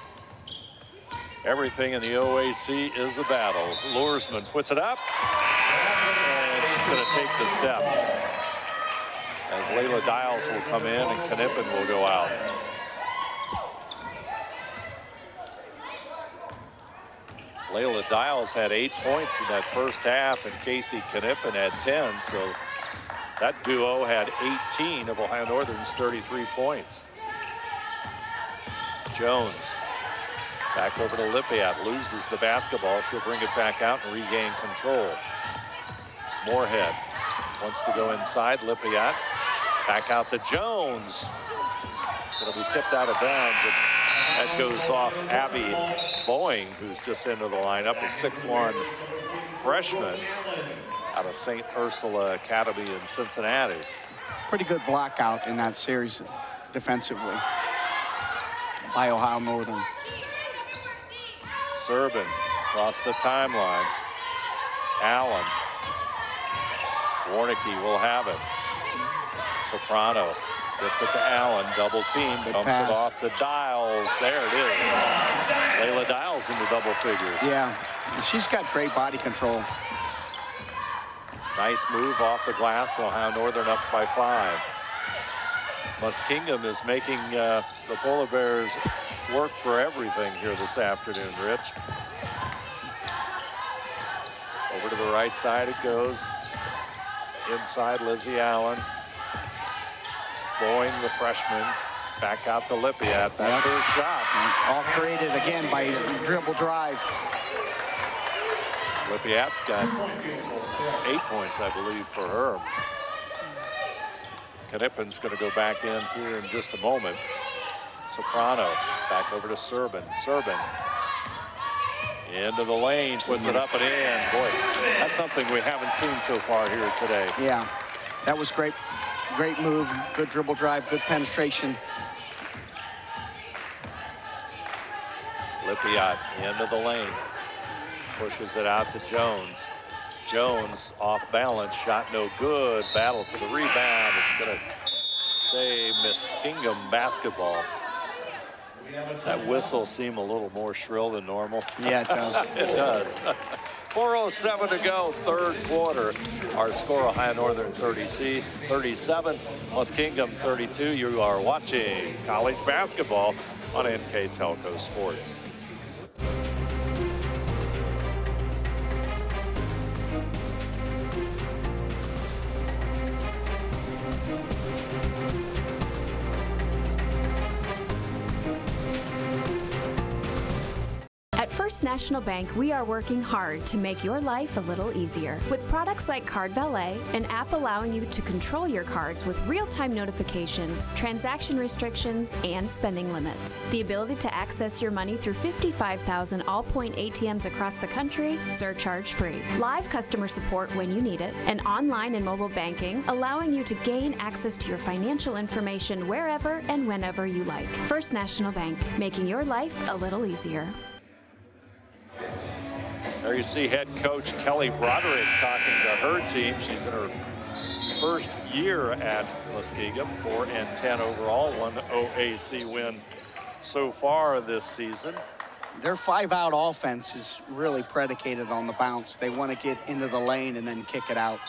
everything in the OAC is a battle. Luersman puts it up, and she's going to take the step. As Layla Dials will come in and Knippen will go out. Layla Dials had 8 points in that first half, and Casey Knippen had 10, so that duo had 18 of Ohio Northern's 33 points. Jones back over to Lippiat, loses the basketball. She'll bring it back out and regain control. Moorhead wants to go inside. Lippiat back out to Jones. It's going to be tipped out of bounds. And that goes off Abby Boeing, who's just into the lineup, a 6'1" freshman out of St. Ursula Academy in Cincinnati. Pretty good block out in that series defensively by Ohio Northern. Serban across the timeline. Allen. Warnicki will have it. Soprano gets it to Allen, double team, dumps it off to Dials. There it is. Layla Dials into double figures. Yeah, she's got great body control. Nice move off the glass. Ohio Northern up by 5. Muskingum is making the Polar Bears work for everything here this afternoon, Rich. Over to the right side it goes. Inside, Lizzie Allen. Boeing, the freshman, back out to Lippiat. That's her shot. All created again by dribble drive. Lippiat's got 8 points, I believe, for her. Knippen's going to go back in here in just a moment. Soprano back over to Serban. Serban into the lane, puts it up and in. Boy, that's something we haven't seen so far here today. Yeah, that was great. Great move, good dribble drive, good penetration. Lippiot into the lane. Pushes it out to Jones. Jones off balance, shot no good. Battle for the rebound. It's going to stay Muskingum basketball. Does that whistle seem a little more shrill than normal? Yeah, it does. It does. 4:07 to go, third quarter. Our score, Ohio Northern 37, Muskingum 32. You are watching college basketball on NKTelco Sports. At First National Bank, we are working hard to make your life a little easier. With products like Card Valet, an app allowing you to control your cards with real-time notifications, transaction restrictions, and spending limits. The ability to access your money through 55,000 all-point ATMs across the country, surcharge-free. Live customer support when you need it, and online and mobile banking, allowing you to gain access to your financial information wherever and whenever you like. First National Bank, making your life a little easier. There you see head coach Kelly Broderick talking to her team. She's in her first year at Muskingum, 4-10 overall, one OAC win so far this season. Their 5-out offense is really predicated on the bounce. They want to get into the lane and then kick it out.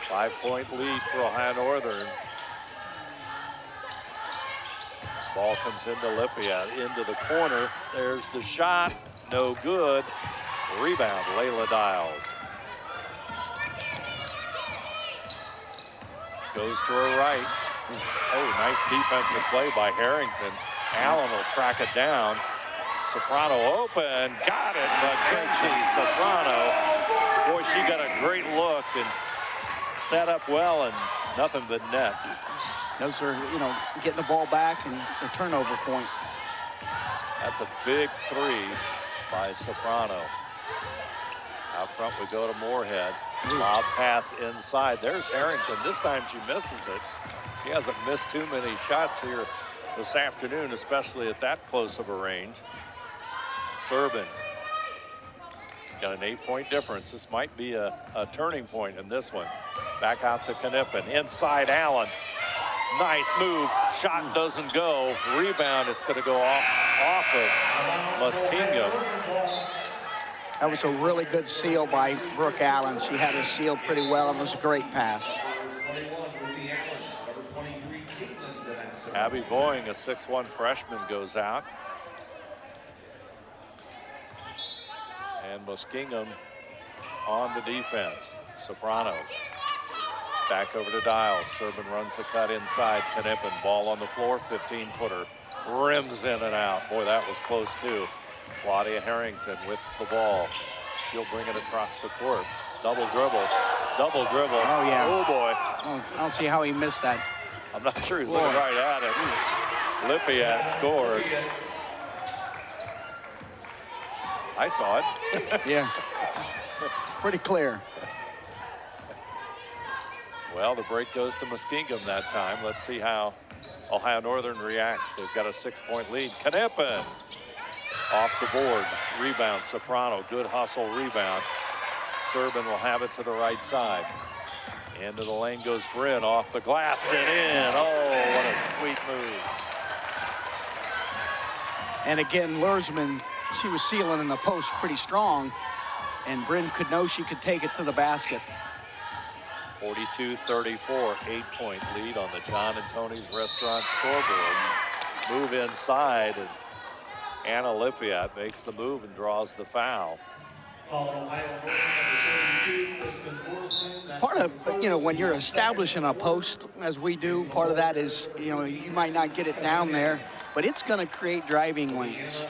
5-point lead for Ohio Northern. Ball comes into Lippiot, into the corner. There's the shot, no good. Rebound, Layla Dials. Goes to her right. Oh, nice defensive play by Harrington. Allen will track it down. Soprano open, got it, but Quincy Soprano. Boy, she got a great look and set up well and nothing but net. Those are, getting the ball back and a turnover point. That's a big three by Soprano. Out front we go to Moorhead. Lob pass inside. There's Harrington. This time she misses it. She hasn't missed too many shots here this afternoon, especially at that close of a range. Serbin got an 8-point difference. This might be a turning point in this one. Back out to Knippen. Inside Allen. Nice move. Shot doesn't go. Rebound. It's going to go off of Muskingum. That was a really good seal by Brooke Allen. She had her sealed pretty well, and it was a great pass. Abby Boying, a 6'1" freshman, goes out. And Muskingum on the defense. Soprano. Back over to Dials. Serbin runs the cut inside. Knippen, ball on the floor, 15-footer. Rims in and out. Boy, that was close too. Claudia Harrington with the ball. She'll bring it across the court. Double dribble. Double dribble. Oh, yeah. Oh, boy. I don't see how he missed that. I'm not sure he's looking right at it. Lippiot scored. I saw it. Yeah. It's pretty clear. Well, the break goes to Muskingum that time. Let's see how Ohio Northern reacts. They've got a 6-point lead. Knippen off the board. Rebound, Soprano. Good hustle rebound. Serbin will have it to the right side. Into the lane goes Bryn, off the glass and in. Oh, what a sweet move. And again, Lursman, she was sealing in the post pretty strong, and Bryn could know she could take it to the basket. 42-34, 8-point lead on the John and Tony's Restaurant scoreboard. Move inside, and Anna Lippiot makes the move and draws the foul. Part of, when you're establishing a post, as we do, part of that is, you might not get it down there, but it's going to create driving lanes.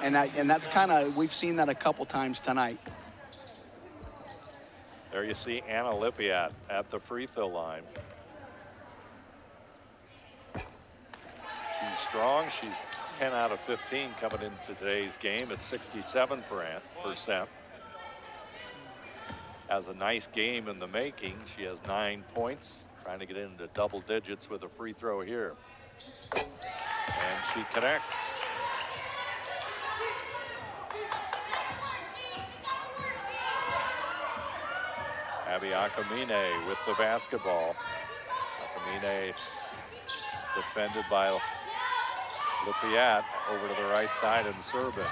And that's kind of, we've seen that a couple times tonight. There you see Anna Lippiot at the free throw line. Too strong. She's 10 out of 15 coming into today's game at 67%. Has a nice game in the making. She has 9 points, trying to get into double digits with a free throw here. And she connects. Abby Akamine with the basketball. Akamine defended by Lippiat over to the right side, and Serban.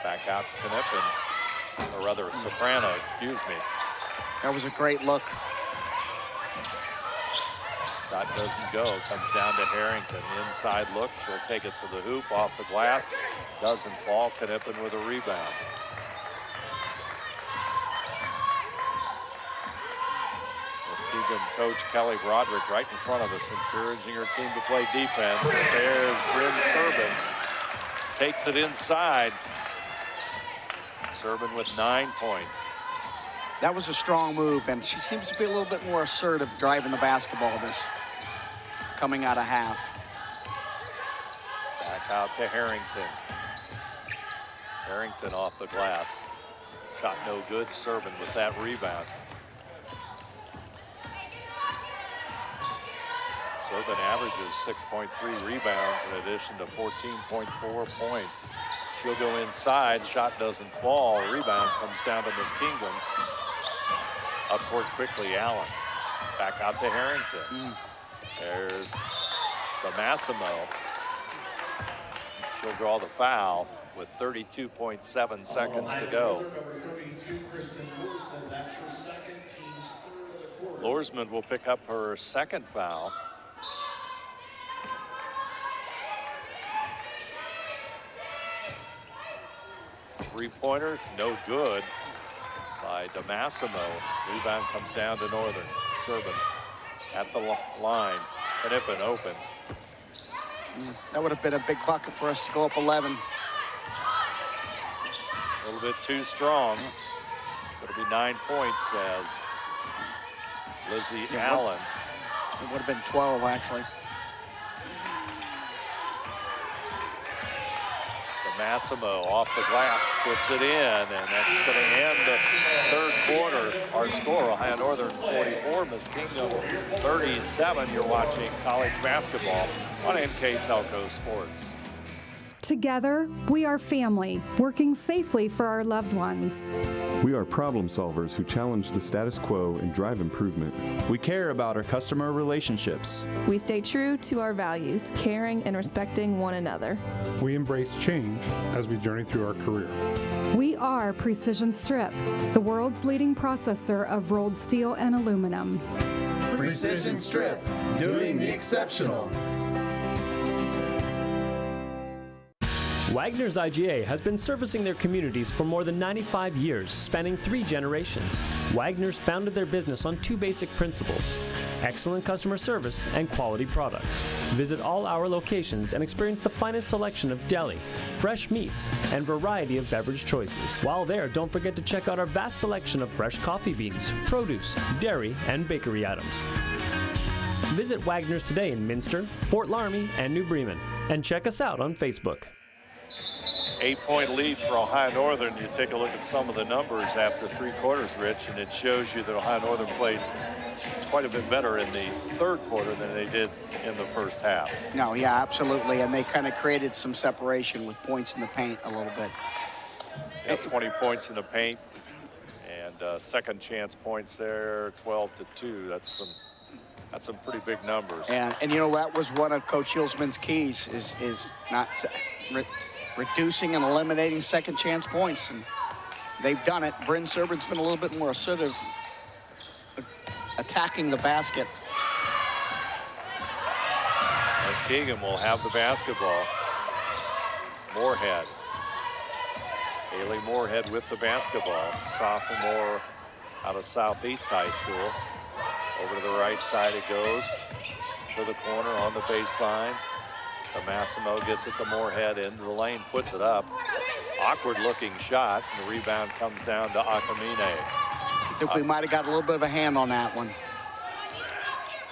Back out to Knippen, or rather Soprano, excuse me. That was a great look. Shot doesn't go, comes down to Harrington. Inside look, she'll take it to the hoop, off the glass. Doesn't fall, Knippen with a rebound. Muskingum coach Kelly Broderick right in front of us, encouraging her team to play defense. But there's Bryn Serban. Takes it inside. Serban with 9 points. That was a strong move, and she seems to be a little bit more assertive driving the basketball this coming out of half. Back out to Harrington. Harrington off the glass. Shot no good. Serban with that rebound. Serban averages 6.3 rebounds in addition to 14.4 points. She'll go inside. Shot doesn't fall. Rebound comes down to Muskingum. Up court quickly, Allen. Back out to Harrington. There's the Massimo. She'll draw the foul with 32.7 seconds to go. Lorsman will pick up her second foul. Three-pointer, no good by DeMassimo. Rebound comes down to Northern. Serban at the line. Knippen open. That would have been a big bucket for us to go up 11. A little bit too strong. It's going to be 9 points, says Lizzie Allen. It would have been 12, actually. Massimo off the glass, puts it in, and that's going to end the third quarter. Our score, Ohio Northern 44, Muskingum 37. You're watching college basketball on NKTelco Sports. Together, we are family, working safely for our loved ones. We are problem solvers who challenge the status quo and drive improvement. We care about our customer relationships. We stay true to our values, caring and respecting one another. We embrace change as we journey through our career. We are Precision Strip, the world's leading processor of rolled steel and aluminum. Precision Strip, doing the exceptional. Wagner's IGA has been servicing their communities for more than 95 years, spanning 3 generations. Wagner's founded their business on 2 basic principles: excellent customer service and quality products. Visit all our locations and experience the finest selection of deli, fresh meats, and variety of beverage choices. While there, don't forget to check out our vast selection of fresh coffee beans, produce, dairy, and bakery items. Visit Wagner's today in Minster, Fort Laramie, and New Bremen, and check us out on Facebook. 8-point lead for Ohio Northern. You take a look at some of the numbers after 3 quarters, Rich, and it shows you that Ohio Northern played quite a bit better in the third quarter than they did in the first half. No, yeah, absolutely, and they kind of created some separation with points in the paint a little bit. Yeah, 20 points in the paint, and second chance points there, 12-2. That's some pretty big numbers. And you know, that was one of Coach Hulsman's keys is not reducing and eliminating second chance points, and they've done it. Bryn Serban's been a little bit more assertive attacking the basket. Muskingum will have the basketball. Moorhead. Haley Moorhead with the basketball. Sophomore out of Southeast High School. Over to the right side it goes. To the corner on the baseline. Massimo gets it to Moorhead into the lane, puts it up. Awkward looking shot, and the rebound comes down to Akamine. I think we might have got a little bit of a hand on that one.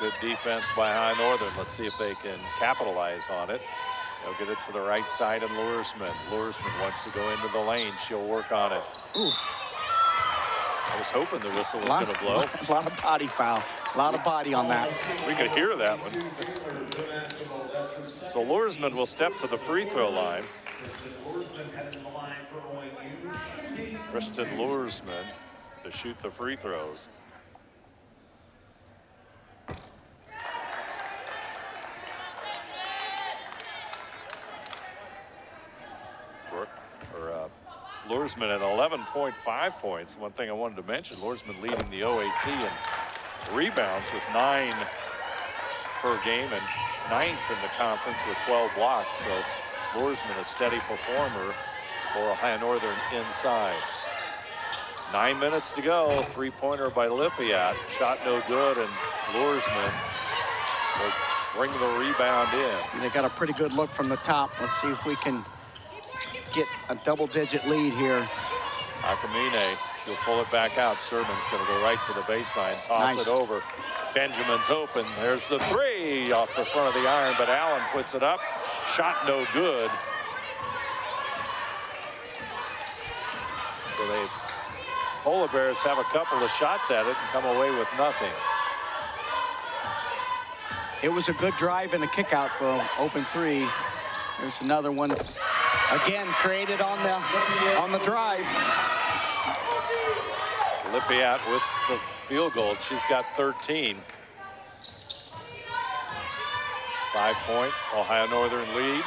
Good defense by High Northern. Let's see if they can capitalize on it. They'll get it to the right side, and Luersman. Luersman wants to go into the lane. She'll work on it. Ooh. I was hoping the whistle was going to blow. A lot of body foul. A lot of body on that. We could hear that one. So Luersman will step to the free throw line. Kristen Luersman to shoot the free throws. Luersman at 11.5 points. One thing I wanted to mention, Luersman leading the OAC in rebounds with 9 per game and 9th in the conference with 12 blocks. So Luersman a steady performer for Ohio Northern inside. 9 minutes to go. 3-pointer by Lippiat. Shot no good, and Luersman will bring the rebound in. They got a pretty good look from the top. Let's see if we can get a double-digit lead here. Akamine, she'll pull it back out. Sermon's going to go right to the baseline, toss it over. Benjamin's open. There's the three off the front of the iron, but Allen puts it up. Shot no good. So the Polar Bears have a couple of shots at it and come away with nothing. It was a good drive and a kick out for an open three. There's another one. Again, created on the drive. Lippiat with the field goal. She's got 13. 5-point Ohio Northern lead.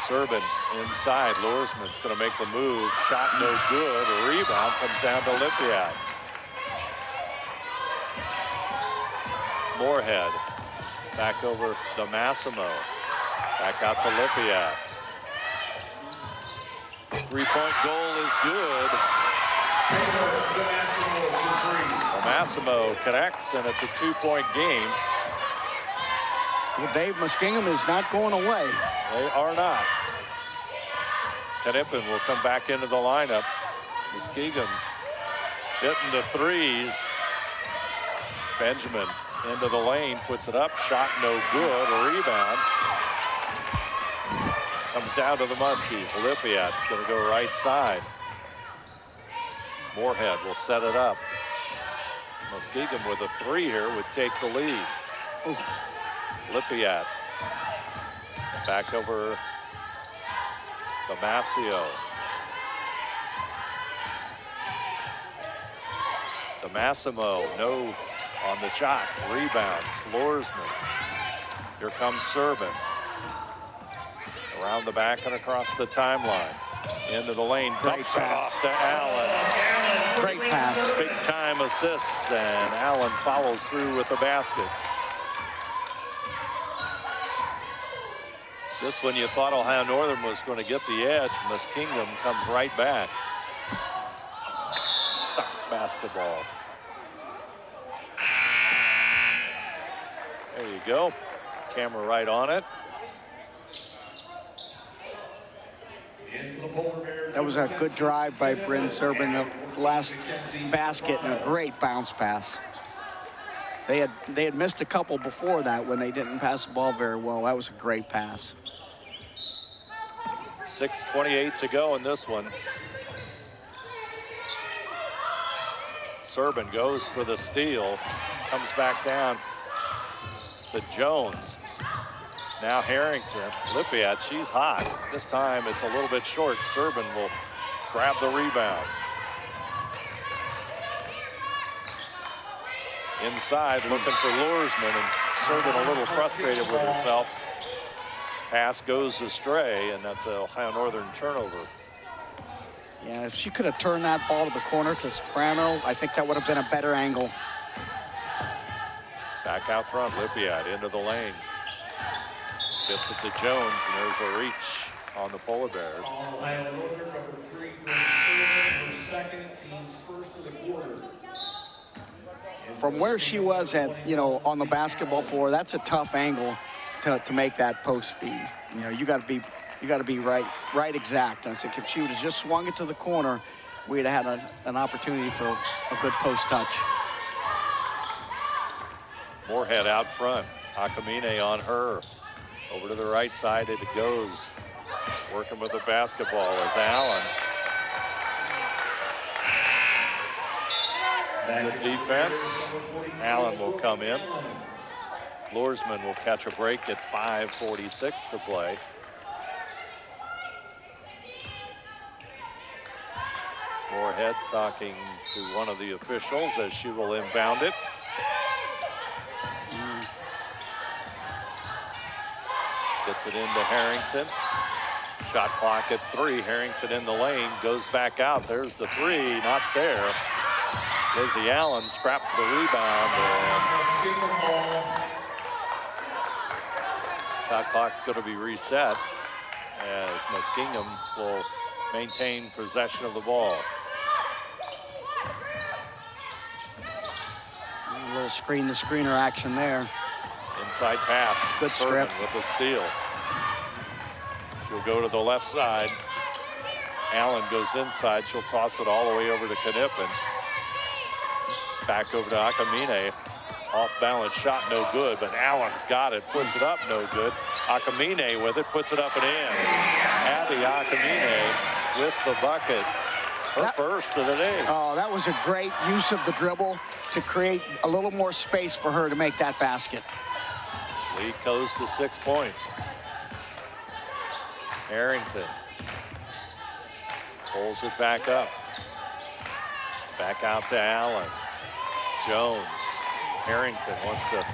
Serban inside. Luersman's going to make the move. Shot no good. A rebound comes down to Lippiat. Moorhead back over to Massimo. Back out to Lippiat. 3-point goal is good. Massimo connects, and it's a 2-point game. Well, Dave, Muskingum is not going away. They are not. Knippen will come back into the lineup. Muskingum hitting the threes. Benjamin into the lane, puts it up, shot no good, a rebound. Comes down to the Muskies. Lippiat's going to go right side. Moorhead will set it up. Muskingum with a three here would take the lead. Ooh. Lippiat back over Damasio. Massimo, no on the shot. Rebound, Luersman. Here comes Serban. Around the back and across the timeline. Into the lane, dumps it off to Allen. Great pass. Big time assists, and Allen follows through with the basket. This one you thought Ohio Northern was going to get the edge. Muskingum comes right back. Stuck basketball. There you go. Camera right on it. That was a good drive by Bryn Serban. The last basket and a great bounce pass. They had missed a couple before that when they didn't pass the ball very well. That was a great pass. 6:28 to go in this one. Serban goes for the steal, comes back down to Jones. Now Harrington, Lippiat, she's hot. This time it's a little bit short. Serban will grab the rebound. Inside, looking for Luersman, and Serban a little frustrated with herself. Pass goes astray, and that's an Ohio Northern turnover. Yeah, if she could have turned that ball to the corner to Soprano, I think that would have been a better angle. Back out front, Lippiat into the lane. Gets it to Jones, and there's a reach on the Polar Bears. Ohio Northern, number 3, Serban, second, team's first of the quarter. From where she was at, on the basketball floor, that's a tough angle to make that post feed. You got to be right exact. I think if she would have just swung it to the corner, we'd have had an opportunity for a good post touch. Moorhead out front. Akamine on her. Over to the right side, it goes. Working with the basketball is Allen. Good defense. Allen will come in. Loersman will catch a break at 5:46 to play. Moorhead talking to one of the officials as she will inbound it. Gets it into Harrington. Shot clock at 3. Harrington in the lane, goes back out. There's the 3, not there. Lizzie Allen scrapped for the rebound. And shot clock's going to be reset as Muskingum will maintain possession of the ball. A little screen-to-screener action there. Inside pass. Good strip. With the steal. She'll go to the left side. Allen goes inside. She'll toss it all the way over to Knippen. Back over to Akamine. Off-balance shot, no good, but Allen's got it. Puts it up, no good. Akamine with it, puts it up and in. Abby Akamine with the bucket. Her first of the day. Oh, that was a great use of the dribble to create a little more space for her to make that basket. Lead goes to 6 points. Harrington pulls it back up. Back out to Allen. Jones. Harrington wants to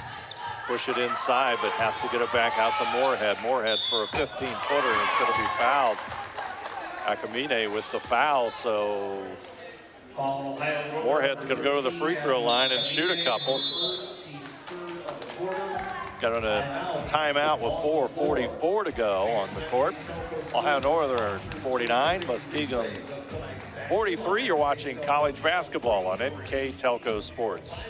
push it inside, but has to get it back out to Moorhead. Moorhead for a 15-footer, and it's going to be fouled. Akamine with the foul, so Moorhead's going to go to the free throw line and shoot a couple. Got on a timeout with 4:44 to go on the court. Ohio Northern 49, Muskingum 43. You're watching college basketball on NKTelco Sports.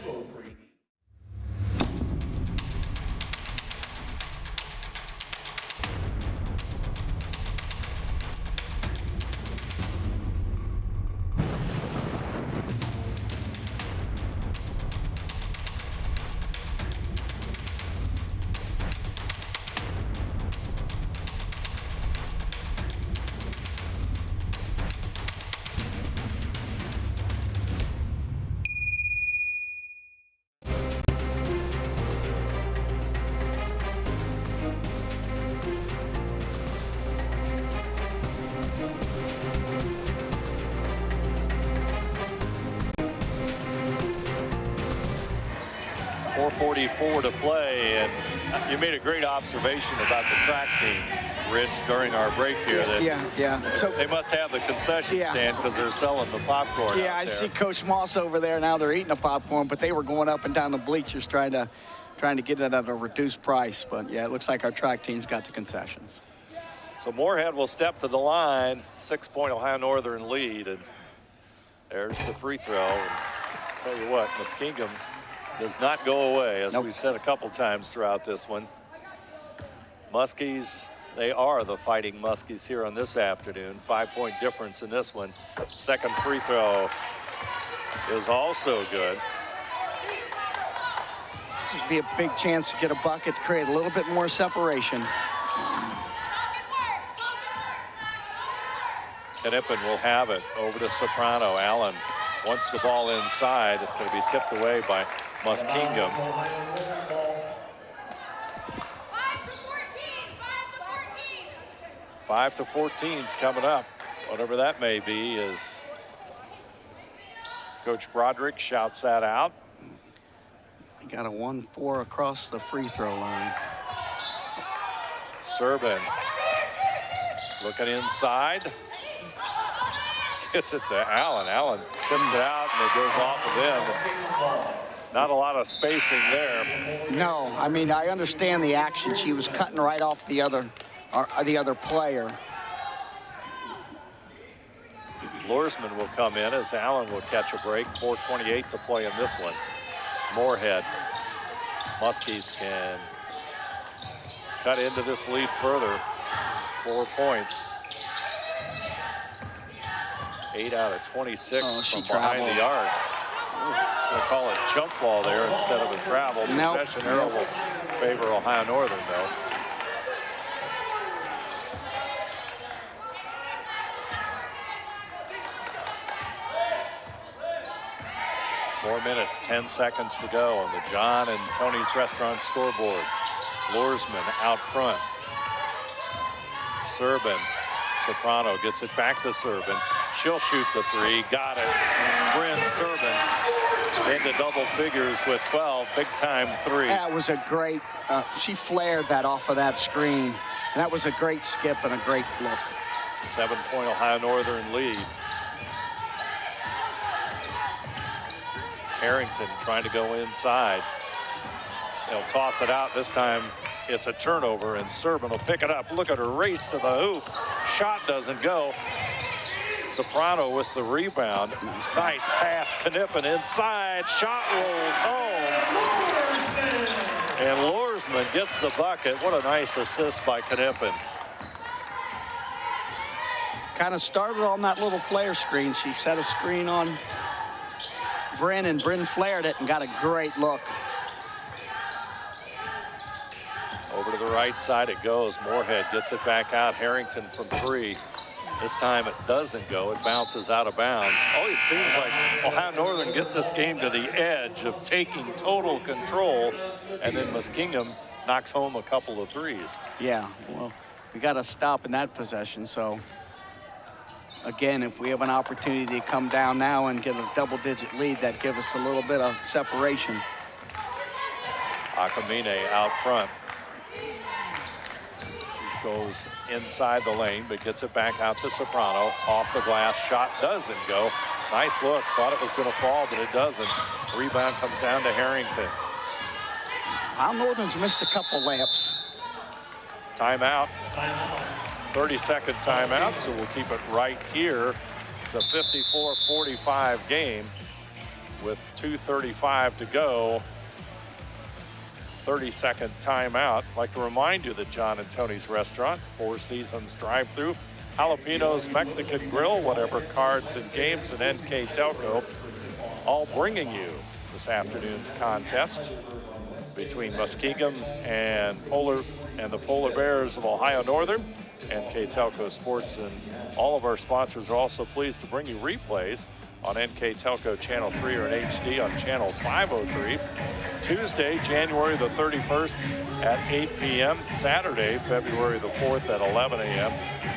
.44 to play, and you made a great observation about the track team, Rich, during our break here. That yeah. So they must have the concession stand because they're selling the popcorn. Yeah, I see Coach Moss over there now. They're eating the popcorn, but they were going up and down the bleachers trying to get it at a reduced price. But yeah, it looks like our track team's got the concessions. So Moorhead will step to the line, 6-point Ohio Northern lead, and there's the free throw. And I'll tell you what, Muskingum does not go away, as we said a couple times throughout this one. Muskies, they are the Fighting Muskies here on this afternoon. 5-point difference in this one. Second free throw is also good. This would be a big chance to get a bucket, to create a little bit more separation. Knippen will have it over to Soprano. Allen wants the ball inside. It's going to be tipped away by Muskingum. 5 to 14's coming up. Whatever that may be, as Coach Broderick shouts that out. He got a 1-4 across the free throw line. Serban looking inside. Gets it to Allen. Allen tips it out, and it goes off of him. Not a lot of spacing there. No, I mean, I understand the action. She was cutting right off the other player. Loersman will come in as Allen will catch a break. 4:28 to play in this one. Moorhead. Muskies can cut into this lead further. 4 points. 8 out of 26 from behind the arc. We'll call it jump ball there instead of a travel. Possession arrow will favor Ohio Northern, though. 4 minutes, 10 seconds to go on the John and Tony's Restaurant scoreboard. Loersman out front. Serban. Soprano gets it back to Serban. She'll shoot the three. Got it. Bryn Serban into double figures with 12. Big time three. That was a great, she flared that off of that screen. And that was a great skip and a great look. 7-point Ohio Northern lead. Harrington trying to go inside. They'll toss it out. This time it's a turnover, and Serban will pick it up. Look at her race to the hoop. Shot doesn't go. Soprano with the rebound. Nice pass. Knippen inside. Shot rolls home. And Loersman gets the bucket. What a nice assist by Knippen. Kind of started on that little flare screen. She set a screen on Bryn, and Bryn flared it and got a great look. Over to the right side it goes. Moorhead gets it back out. Harrington from three. This time it doesn't go. It bounces out of bounds. Always seems like Ohio Northern gets this game to the edge of taking total control, and then Muskingum knocks home a couple of threes. Yeah, well, we got to stop in that possession. So, again, if we have an opportunity to come down now and get a double-digit lead, that gives us a little bit of separation. Akamine out front. She goes inside the lane, but gets it back out to Soprano. Off the glass, shot doesn't go. Nice look, thought it was going to fall, but it doesn't. Rebound comes down to Harrington. Ohio Northern's missed a couple layups. Timeout. 30-second timeout, so we'll keep it right here. It's a 54-45 game with 2:35 to go. 30-second timeout. I'd like to remind you that John and Tony's Restaurant, 4 Seasons drive-through, Jalapenos, Mexican Grill, whatever cards and games, and NKTelco, all bringing you this afternoon's contest between Muskingum and the Polar Bears of Ohio Northern. NKTelco Sports and all of our sponsors are also pleased to bring you replays on NKTelco Channel 3 or in HD on Channel 503. Tuesday, January the 31st at 8 p.m. Saturday, February the 4th at 11 a.m.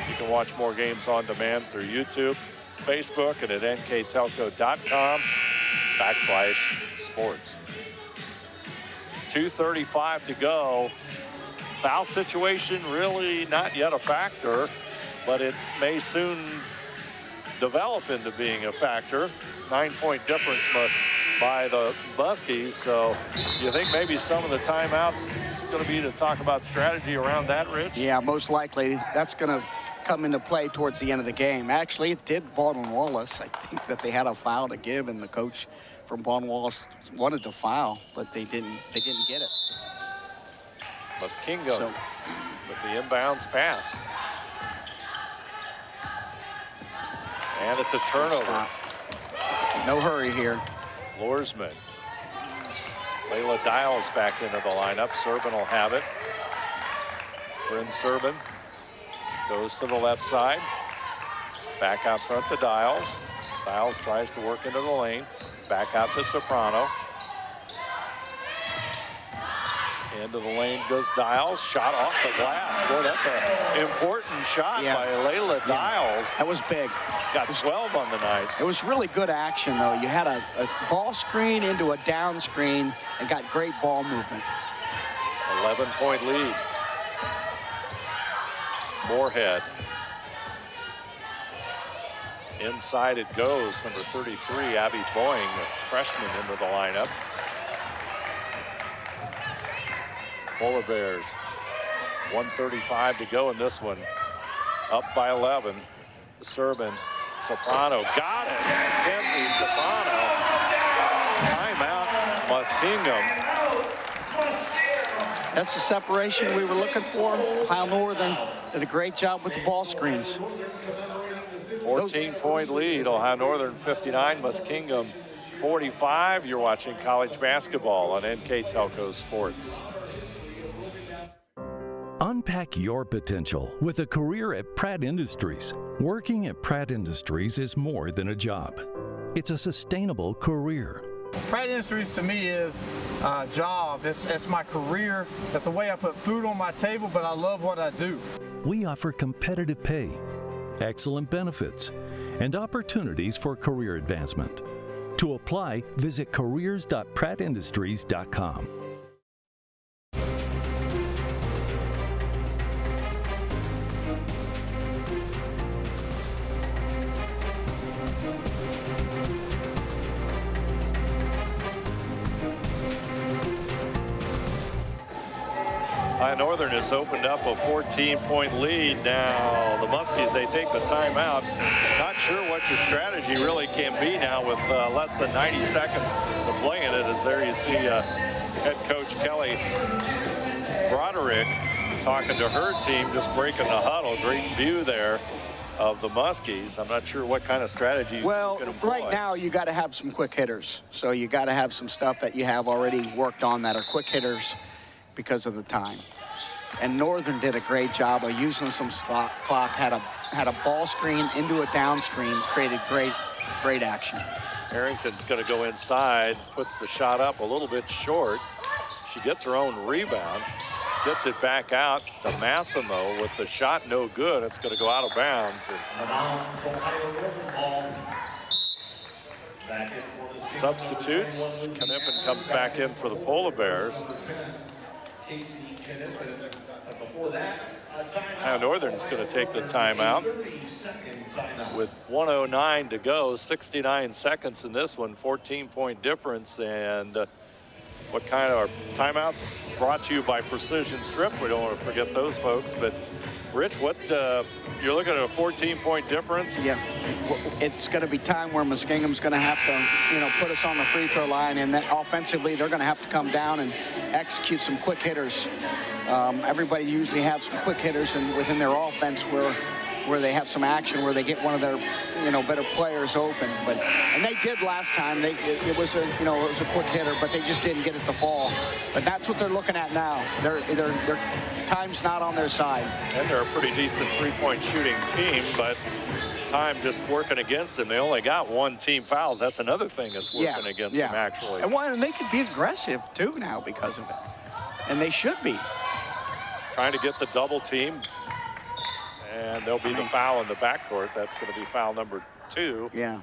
You can watch more games on demand through YouTube, Facebook, and at nktelco.com/sports. 2:35 to go. Foul situation really not yet a factor, but it may soon develop into being a factor. 9-point difference by the Muskies. So you think maybe some of the timeouts going to be to talk about strategy around that, Rich? Yeah, most likely that's going to come into play towards the end of the game. Actually, it did Baldwin Wallace. I think that they had a foul to give, and the coach from Baldwin Wallace wanted to foul, but they didn't get it. Muskingum with the inbounds pass. And it's a turnover. No hurry here. Loersman. Layla Dials back into the lineup. Serban will have it. Bryn Serban goes to the left side. Back out front to Dials. Dials tries to work into the lane. Back out to Soprano. Into the lane goes Dials. Shot off the glass. Boy, that's an important shot by Layla Dials. That was big. Got 12 on the night. It was really good action, though. You had a ball screen into a down screen and got great ball movement. 11-point lead. Moorhead. Inside it goes. Number 33, Abby Boying, freshman, into the lineup. Polar Bears. 1:35 to go in this one. Up by 11. Serban. Soprano got it. Kenzie Soprano. Timeout. Muskingum. That's the separation we were looking for. Ohio Northern did a great job with the ball screens. 14-point lead. Ohio Northern 59, Muskingum 45. You're watching college basketball on NKTelco Sports. Unpack your potential with a career at Pratt Industries. Working at Pratt Industries is more than a job. It's a sustainable career. Pratt Industries to me is a job. It's my career. It's the way I put food on my table, but I love what I do. We offer competitive pay, excellent benefits, and opportunities for career advancement. To apply, visit careers.prattindustries.com. Northern has opened up a 14-point lead. Now the Muskies, they take the timeout. Not sure what your strategy really can be now with less than 90 seconds to play in it. As there you see head coach Kelly Broderick talking to her team, just breaking the huddle. Great view there of the Muskies. I'm not sure what kind of strategy you can employ. Right now you got to have some quick hitters. So you got to have some stuff that you have already worked on that are quick hitters because of the time. And Northern did a great job of using some clock, had a ball screen into a down screen, created great action. Harrington's going to go inside, puts the shot up a little bit short. She gets her own rebound, gets it back out to Massimo with the shot no good. It's going to go out of bounds. Substitutes. Knippen comes back in for the Polar Bears. Now Northern's going to take the timeout with 1:09 to go, 69 seconds in this one, 14-point difference. And what kind of timeouts brought to you by Precision Strip? We don't want to forget those folks. But Rich, what you're looking at a 14-point difference? Yeah, it's going to be time where Muskingum's going to have to, put us on the free throw line, and then offensively they're going to have to come down and execute some quick hitters. Everybody usually has some quick hitters within their offense where they have some action, where they get one of their better players open. And they did last time. It was a quick hitter, but they just didn't get it to fall. But that's what they're looking at now. Their time's not on their side. And they're a pretty decent three-point shooting team, but time just working against them. They only got one team fouls. That's another thing that's working against them, actually. And they could be aggressive too now because of it, and they should be. Trying to get the double team, and there'll be the foul in the backcourt. That's going to be foul number 2. Yeah.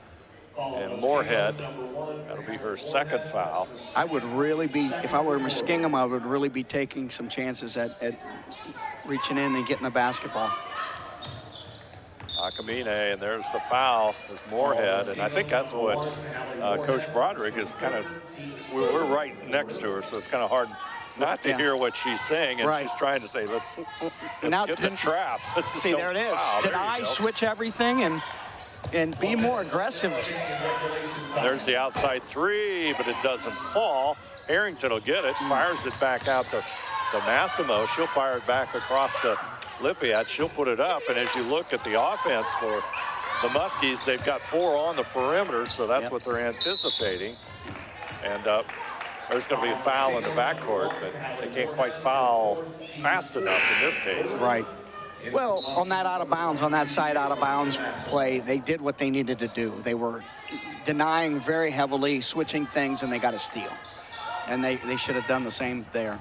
And Moorhead, that'll be her second foul. I would really be, if I were Muskingum, I would really be taking some chances at reaching in and getting the basketball. Akamine, and there's the foul, is Moorhead, and I think that's what Coach Broderick is kind of, we're right next to her, so it's kind of hard not to hear what she's saying, and she's trying to say, let's get the trap. See, there it is. Did I switch everything and be more aggressive? There's the outside three, but it doesn't fall. Harrington will get it, fires it back out to Massimo. She'll fire it back across to Lippiat. She'll put it up, and as you look at the offense for the Muskies, they've got 4 on the perimeter, so that's what they're anticipating. And there's going to be a foul in the backcourt, but they can't quite foul fast enough in this case. Right. Well, on that side out of bounds play, they did what they needed to do. They were denying very heavily, switching things, and they got a steal. And they should have done the same there.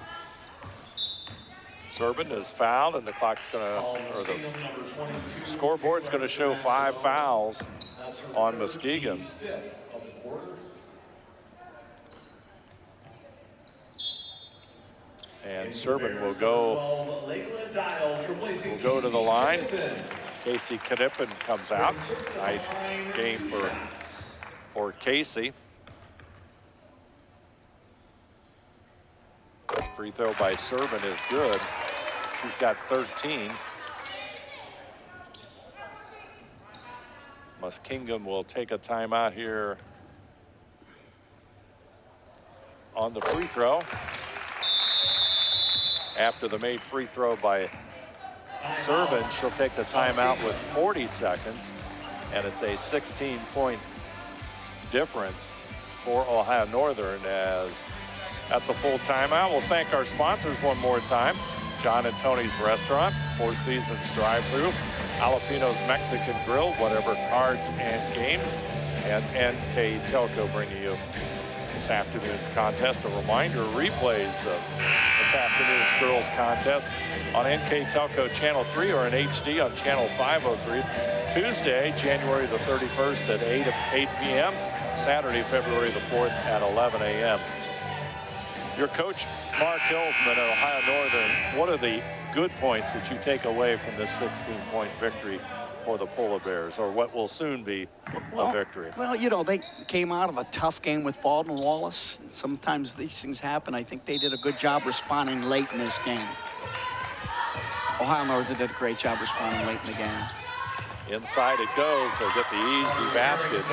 Serban is fouled, and the clock's going to, or the scoreboard's going to show 5 fouls on Muskingum. And Serban will go to the line. Casey Knippen comes out. Nice game for Casey. Free throw by Serban is good. She's got 13. Muskingum will take a timeout here on the free throw. After the made free throw by Serban, she'll take the timeout with 40 seconds, and it's a 16-point difference for Ohio Northern, as that's a full timeout. We'll thank our sponsors one more time. John and Tony's Restaurant, Four Seasons Drive-Thru, Jalapeno's Mexican Grill, Whatever Cards and Games, and NKTelco bringing you this afternoon's contest. A reminder, replays of this afternoon's girls contest on NKTelco Channel 3 or in HD on Channel 503. Tuesday, January the 31st at 8 p.m. Saturday, February the 4th at 11 a.m. Your coach, Mark Hillsman at Ohio Northern, what are the good points that you take away from this 16-point victory for the Polar Bears, or what will soon be a victory? Well, you know, they came out of a tough game with Baldwin Wallace. Sometimes these things happen. I think they did a good job responding late in this game. Ohio Northern did a great job responding late in the game. Inside it goes. They'll get the easy basket.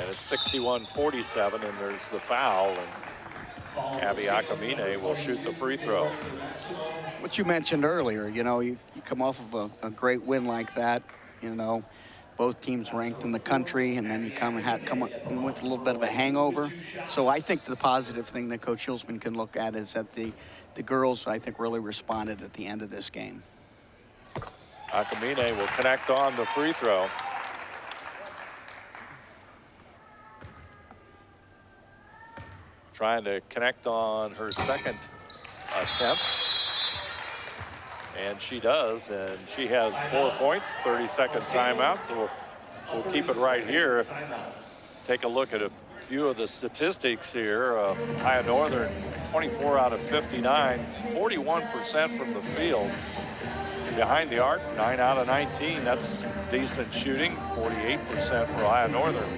And it's 61-47, and there's the foul. And Abby Akamine will shoot the free throw. What you mentioned earlier, you know, you come off of a great win like that, you know, both teams ranked in the country, and then you come with a little bit of a hangover. So I think the positive thing that Coach Hillsman can look at is that the girls, I think, really responded at the end of this game. Akamine will connect on the free throw. Trying to connect on her second attempt. And she does, and she has 4 points, 30-second timeout, so we'll keep it right here. Take a look at a few of the statistics here. Ohio Northern, 24 out of 59, 41% from the field. Behind the arc, 9 out of 19. That's decent shooting, 48% for Ohio Northern.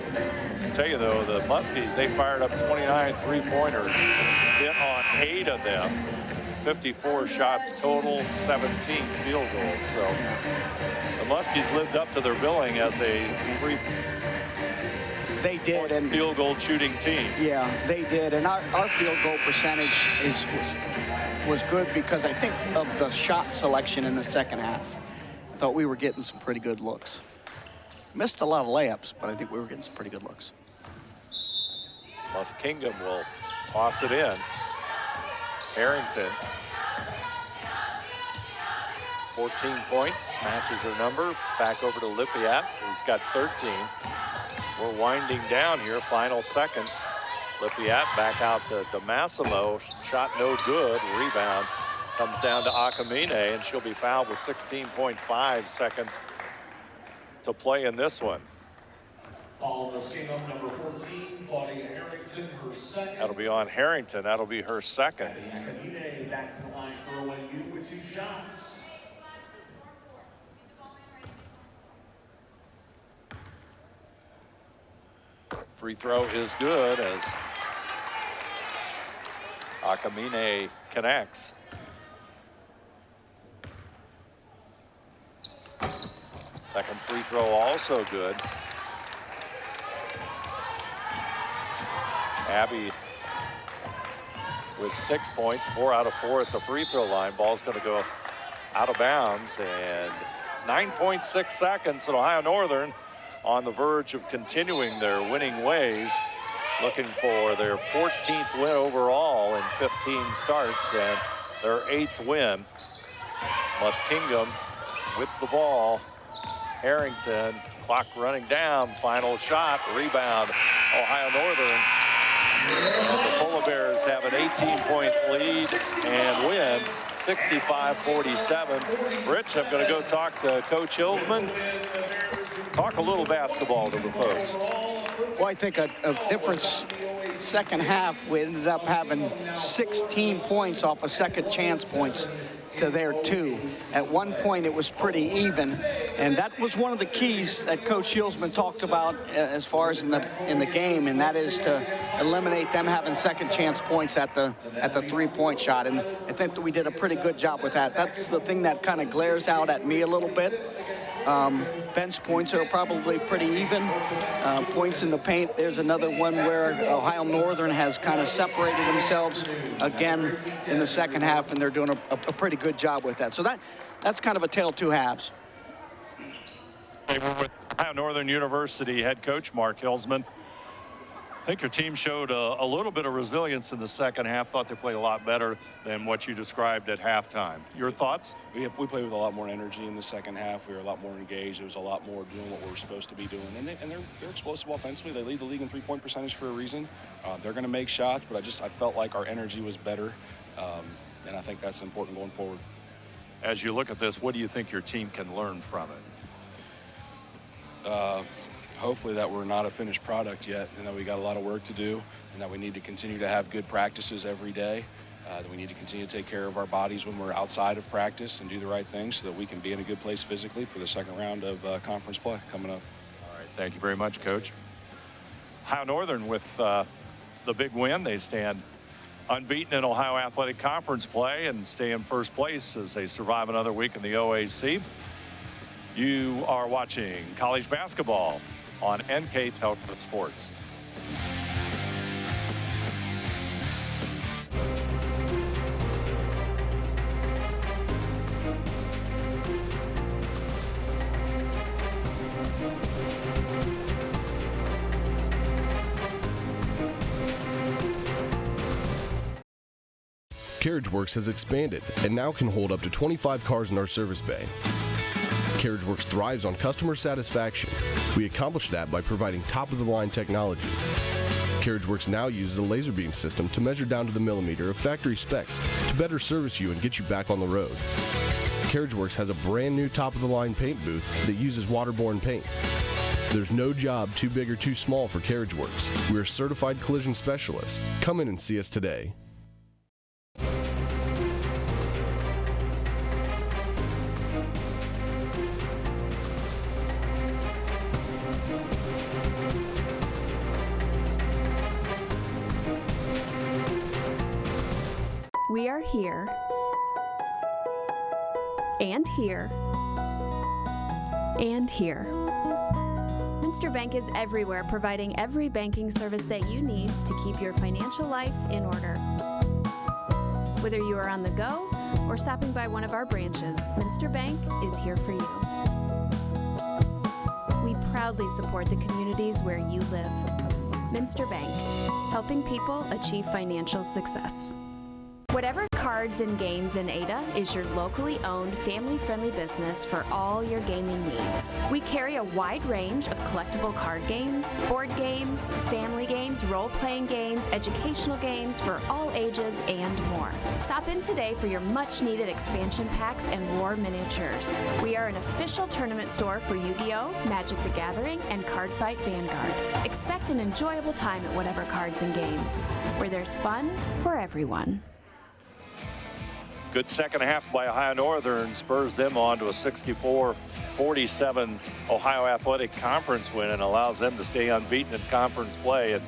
I'll tell you though, the Muskies, they fired up 29 three-pointers, hit on 8 of them. 54 shots total, 17 field goals. So the Muskies lived up to their billing as a field goal shooting team. Yeah, they did. And our field goal percentage was good because I think of the shot selection in the second half. I thought we were getting some pretty good looks. Missed a lot of layups, but I think we were getting some pretty good looks. Muskingum will toss it in. Harrington, 14 points, matches her number. Back over to Lippiat, who's got 13. We're winding down here, final seconds. Lippiat back out to DeMassimo, shot no good, rebound. Comes down to Akamine, and she'll be fouled with 16.5 seconds to play in this one. Foul Muskingum, number 14, Claudia Harrington, her second. That'll be on Harrington. That'll be her second. Akamine back to the line for ONU with 2 shots. Free throw is good as Akamine connects. Second free throw also good. Abby with 6 points, 4 out of 4 at the free throw line. Ball's going to go out of bounds, and 9.6 seconds, and Ohio Northern on the verge of continuing their winning ways, looking for their 14th win overall in 15 starts and their 8th win. Muskingum with the ball. Harrington, clock running down, final shot, rebound, Ohio Northern. And the Polar Bears have an 18-point lead and win 65-47. Rich, I'm going to go talk to Coach Hillsman. Talk a little basketball to the folks. Well, I think a difference second half, we ended up having 16 points off of second chance points to their 2. At one point, it was pretty even, and that was one of the keys that Coach Hillsman talked about as far as in the game, and that is to eliminate them having second chance points at the 3-point shot. And I think that we did a pretty good job with that. That's the thing that kind of glares out at me a little bit. Bench points are probably pretty even. Points in the paint, there's another one where Ohio Northern has kind of separated themselves again in the second half, and they're doing a pretty good job with that. So that's kind of a tale of 2 halves. We're with Ohio Northern University head coach Mark Hillsman. think your team showed a little bit of resilience in the second half. Thought they played a lot better than what you described at halftime. Your thoughts? We played with a lot more energy in the second half. We were a lot more engaged. There was a lot more doing what we were supposed to be doing. And they're explosive offensively. They lead the league in three-point percentage for a reason. They're going to make shots, but I felt like our energy was better, and I think that's important going forward. As you look at this, what do you think your team can learn from it? Hopefully that we're not a finished product yet, and that we got a lot of work to do, and that we need to continue to have good practices every day, that we need to continue to take care of our bodies when we're outside of practice and do the right things so that we can be in a good place physically for the second round of conference play coming up. All right, thank you very much, Coach. Ohio Northern with the big win. They stand unbeaten in Ohio Athletic Conference play and stay in first place as they survive another week in the OAC. You are watching college basketball on NKTelco Sports. CarriageWorks has expanded and now can hold up to 25 cars in our service bay. CarriageWorks thrives on customer satisfaction. We accomplish that by providing top-of-the-line technology. CarriageWorks now uses a laser beam system to measure down to the millimeter of factory specs to better service you and get you back on the road. CarriageWorks has a brand new top-of-the-line paint booth that uses waterborne paint. There's no job too big or too small for CarriageWorks. We're certified collision specialists. Come in and see us today. We are here, and here, and here. Minster Bank is everywhere, providing every banking service that you need to keep your financial life in order. Whether you are on the go or stopping by one of our branches, Minster Bank is here for you. We proudly support the communities where you live. Minster Bank, helping people achieve financial success. Whatever Cards and Games in Ada is your locally owned, family-friendly business for all your gaming needs. We carry a wide range of collectible card games, board games, family games, role-playing games, educational games for all ages, and more. Stop in today for your much-needed expansion packs and war miniatures. We are an official tournament store for Yu-Gi-Oh!, Magic the Gathering, and Cardfight Vanguard. Expect an enjoyable time at Whatever Cards and Games, where there's fun for everyone. Good second half by Ohio Northern spurs them on to a 64-47 Ohio Athletic Conference win and allows them to stay unbeaten in conference play. And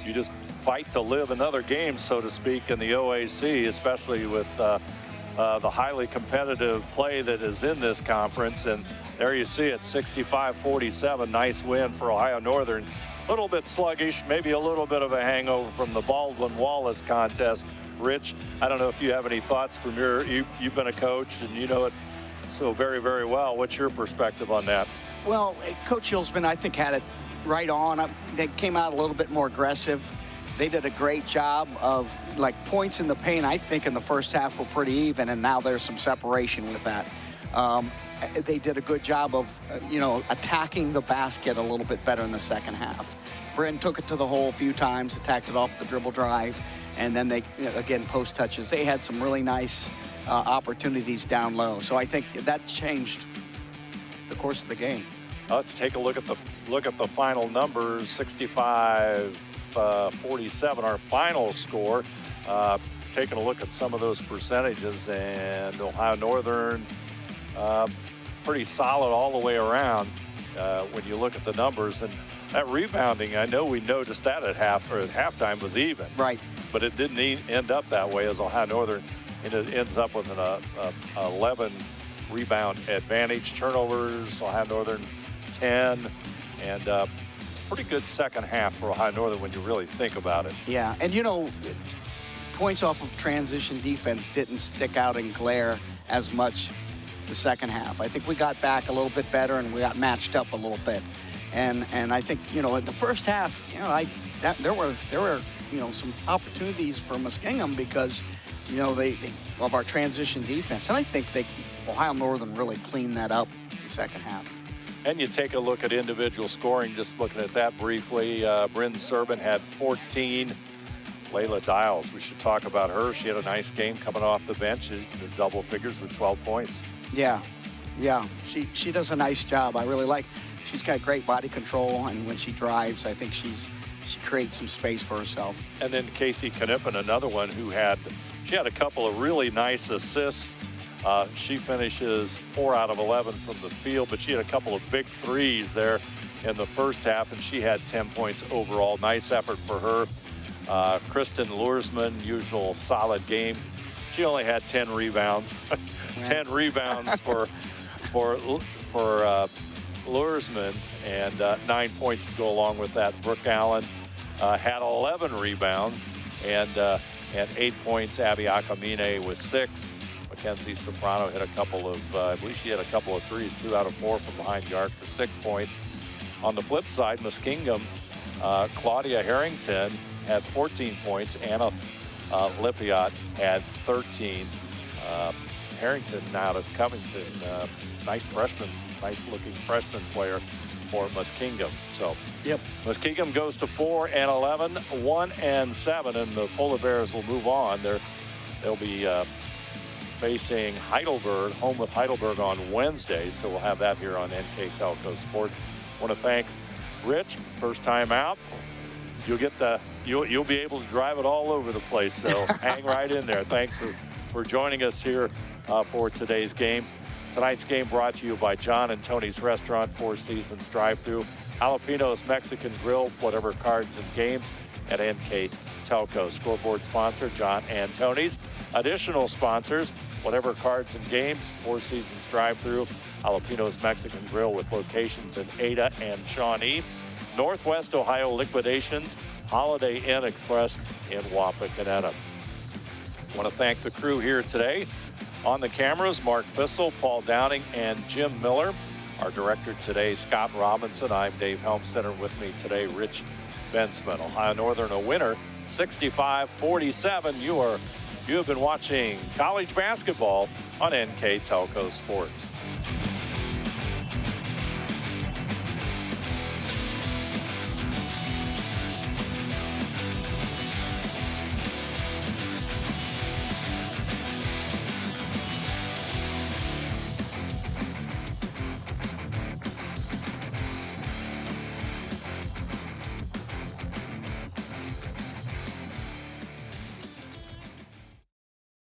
you just fight to live another game, so to speak, in the OAC, especially with the highly competitive play that is in this conference. And there you see it, 65-47, nice win for Ohio Northern. A little bit sluggish, maybe a little bit of a hangover from the Baldwin-Wallace contest. Rich, I don't know if you have any thoughts from you've been a coach and you know it so very, very well. What's your perspective on that? Well, Coach Hillsman, I think, had it right on. They came out a little bit more aggressive. They did a great job of, points in the paint, I think, in the first half were pretty even, and now there's some separation with that. They did a good job of, attacking the basket a little bit better in the second half. Bryn took it to the hole a few times, attacked it off the dribble drive, and then they, again, post touches. They had some really nice opportunities down low. So I think that changed the course of the game. Let's take a look at the final numbers. 65-47, our final score. Taking a look at some of those percentages, and Ohio Northern pretty solid all the way around when you look at the numbers. And that rebounding, I know we noticed that at halftime was even. Right. But it didn't end up that way, as Ohio Northern ends up with an 11 rebound advantage. Turnovers, Ohio Northern 10, and pretty good second half for Ohio Northern when you really think about it. Yeah, and points off of transition defense didn't stick out and glare as much the second half. I think we got back a little bit better and we got matched up a little bit. And I think, in the first half, there were some opportunities for Muskingum because, they of our transition defense. And I think Ohio Northern really cleaned that up in the second half. And you take a look at individual scoring, just looking at that briefly. Bryn Serban had 14. Layla Dials, we should talk about her. She had a nice game coming off the bench. She's in double figures with 12 points. Yeah. She does a nice job. I really like. She's got great body control, and when she drives, I think she creates some space for herself. And then Casey Knippen, another one who had a couple of really nice assists. She finishes 4 out of 11 from the field, but she had a couple of big threes there in the first half, and she had 10 points overall. Nice effort for her. Kristen Luersman, usual solid game. She only had 10 rebounds. 10 rebounds for Luersman, and 9 points to go along with that. Brooke Allen had 11 rebounds and 8 points. Abby Akamine with 6. Mackenzie Soprano hit a couple of, I believe she had a couple of threes, 2 out of 4 from behind the arc for 6 points. On the flip side, Muskingum, Claudia Harrington had 14 points. Anna Lipiot had 13. Harrington out of Covington, nice looking freshman player for Muskingum. So, Muskingum goes to 4-11, 1-7, and the Polar Bears will move on. They'll be facing Heidelberg, home with Heidelberg on Wednesday. So we'll have that here on NKTelco Sports. I want to thank Rich, first time out. You'll be able to drive it all over the place. So hang right in there. Thanks for joining us here for today's game. Tonight's game brought to you by John and Tony's Restaurant, Four Seasons Drive-Thru, Jalapenos Mexican Grill, whatever cards and games at NKTelco. Scoreboard sponsor, John and Tony's. Additional sponsors, whatever cards and games, Four Seasons Drive-Thru, Jalapenos Mexican Grill with locations in Ada and Shawnee. Northwest Ohio Liquidations, Holiday Inn Express in Wapakoneta. I want to thank the crew here today. On the cameras, Mark Fissel, Paul Downing, and Jim Miller. Our director today, Scott Robinson. I'm Dave Helmstetter. With me today, Rich Bensman. Ohio Northern a winner, 65-47. You have been watching college basketball on NKTelco Sports.